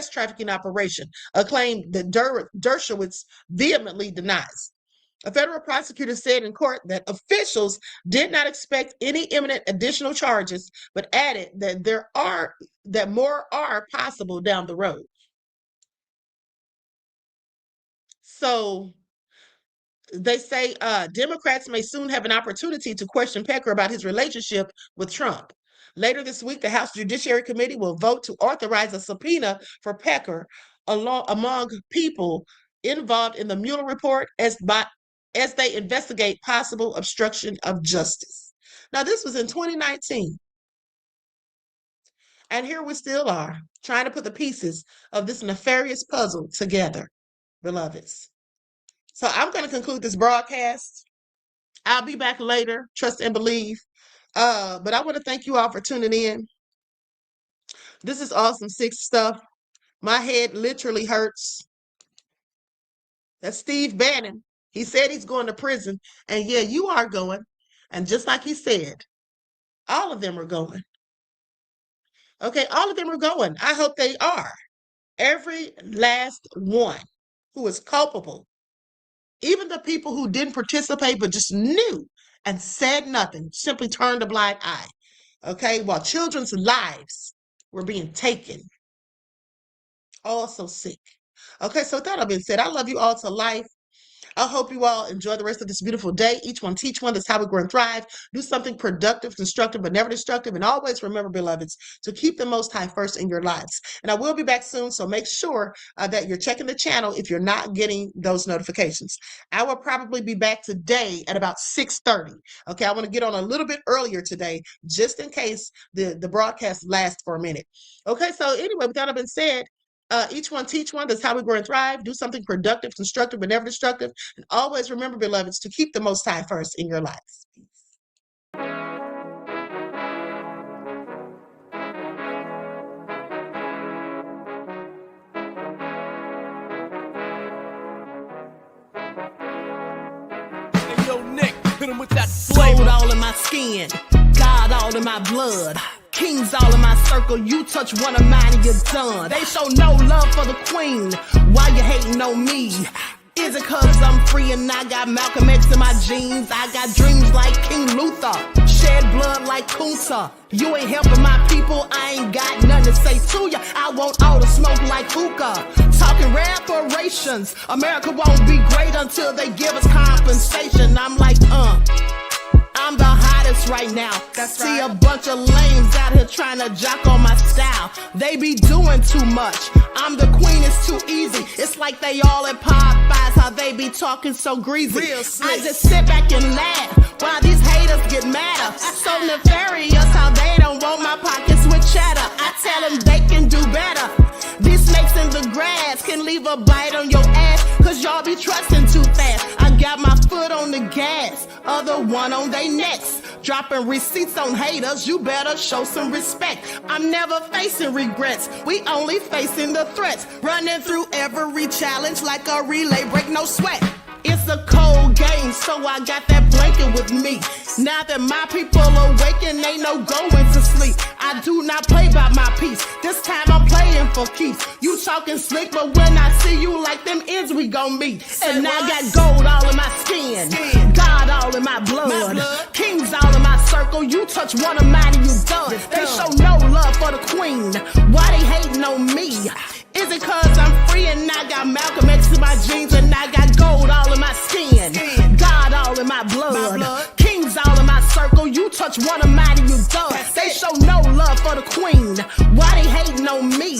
trafficking operation, a claim that Dershowitz vehemently denies. A federal prosecutor said in court that officials did not expect any imminent additional charges, but added that more are possible down the road. So they say Democrats may soon have an opportunity to question Pecker about his relationship with Trump. Later this week, the House Judiciary Committee will vote to authorize a subpoena for Pecker among people involved in the Mueller report as they investigate possible obstruction of justice. Now, this was in 2019. And here we still are, trying to put the pieces of this nefarious puzzle together, beloveds. So I'm going to conclude this broadcast. I'll be back later, trust and believe. But I want to thank you all for tuning in. This is awesome, sick stuff. My head literally hurts. That's Steve Bannon. He said he's going to prison. And yeah, you are going. And just like he said, all of them are going. Okay, all of them are going. I hope they are. Every last one who is culpable. Even the people who didn't participate but just knew and said nothing, simply turned a blind eye. Okay, while children's lives were being taken. All so sick. Okay, so with that all being said, I love you all to life. I hope you all enjoy the rest of this beautiful day. Each one teach one. That's how we grow and thrive. Do something productive, constructive, but never destructive. And always remember, beloveds, to keep the Most High first in your lives. And I will be back soon, so make sure that you're checking the channel if you're not getting those notifications. I will probably be back today at about 6:30. Okay, I want to get on a little bit earlier today, just in case the broadcast lasts for a minute. Okay, so anyway, with that having been said, each one teach one. That's how we grow and thrive. Do something productive, constructive, but never destructive. And always remember, beloveds, to keep the Most High first in your lives. Hey, yo, Nick, hit him with that flavor. Gold all in my skin, God all in my blood. Kings all in my circle, you touch one of mine and you're done. They show no love for the queen, why you hating on me? Is it cause I'm free and I got Malcolm X in my jeans? I got dreams like King Luther, shed blood like Kunta. You ain't helping my people, I ain't got nothing to say to ya. I want all the smoke like hookah. Talking reparations, America won't be great until they give us compensation. I'm like, I'm the hottest right now. See a bunch of lames out here trying to jock on my style. They be doing too much. I'm the queen, it's too easy. It's like they all at Popeyes, how they be talking so greasy. I just sit back and laugh while these haters get madder. So nefarious how they don't want my pockets with cheddar. I tell them they can do better. These snakes in the grass can leave a bite on your ass, cause y'all be trusting too fast. I got my foot on the gas, other one on they necks. Dropping receipts on haters, you better show some respect. I'm never facing regrets, we only facing the threats. Running through every challenge like a relay, break no sweat. It's a cold game, so I got that blanket with me. Now that my people awaken, ain't no going to sleep. I do not play by my piece. This time I'm playing for keeps. You talking slick, but when I see you like them ends, we gon' meet. And I got gold all in my skin, God all in my blood, kings all in my circle. You touch one of mine and you done. They show no love for the queen. Why they hating on me? Is it cause I'm free and I got Malcolm X in my jeans and I got gold all in my skin, God all in my blood, kings all in my circle. You touch one of mine and you done. They show no love for the queen. Why they hating on me?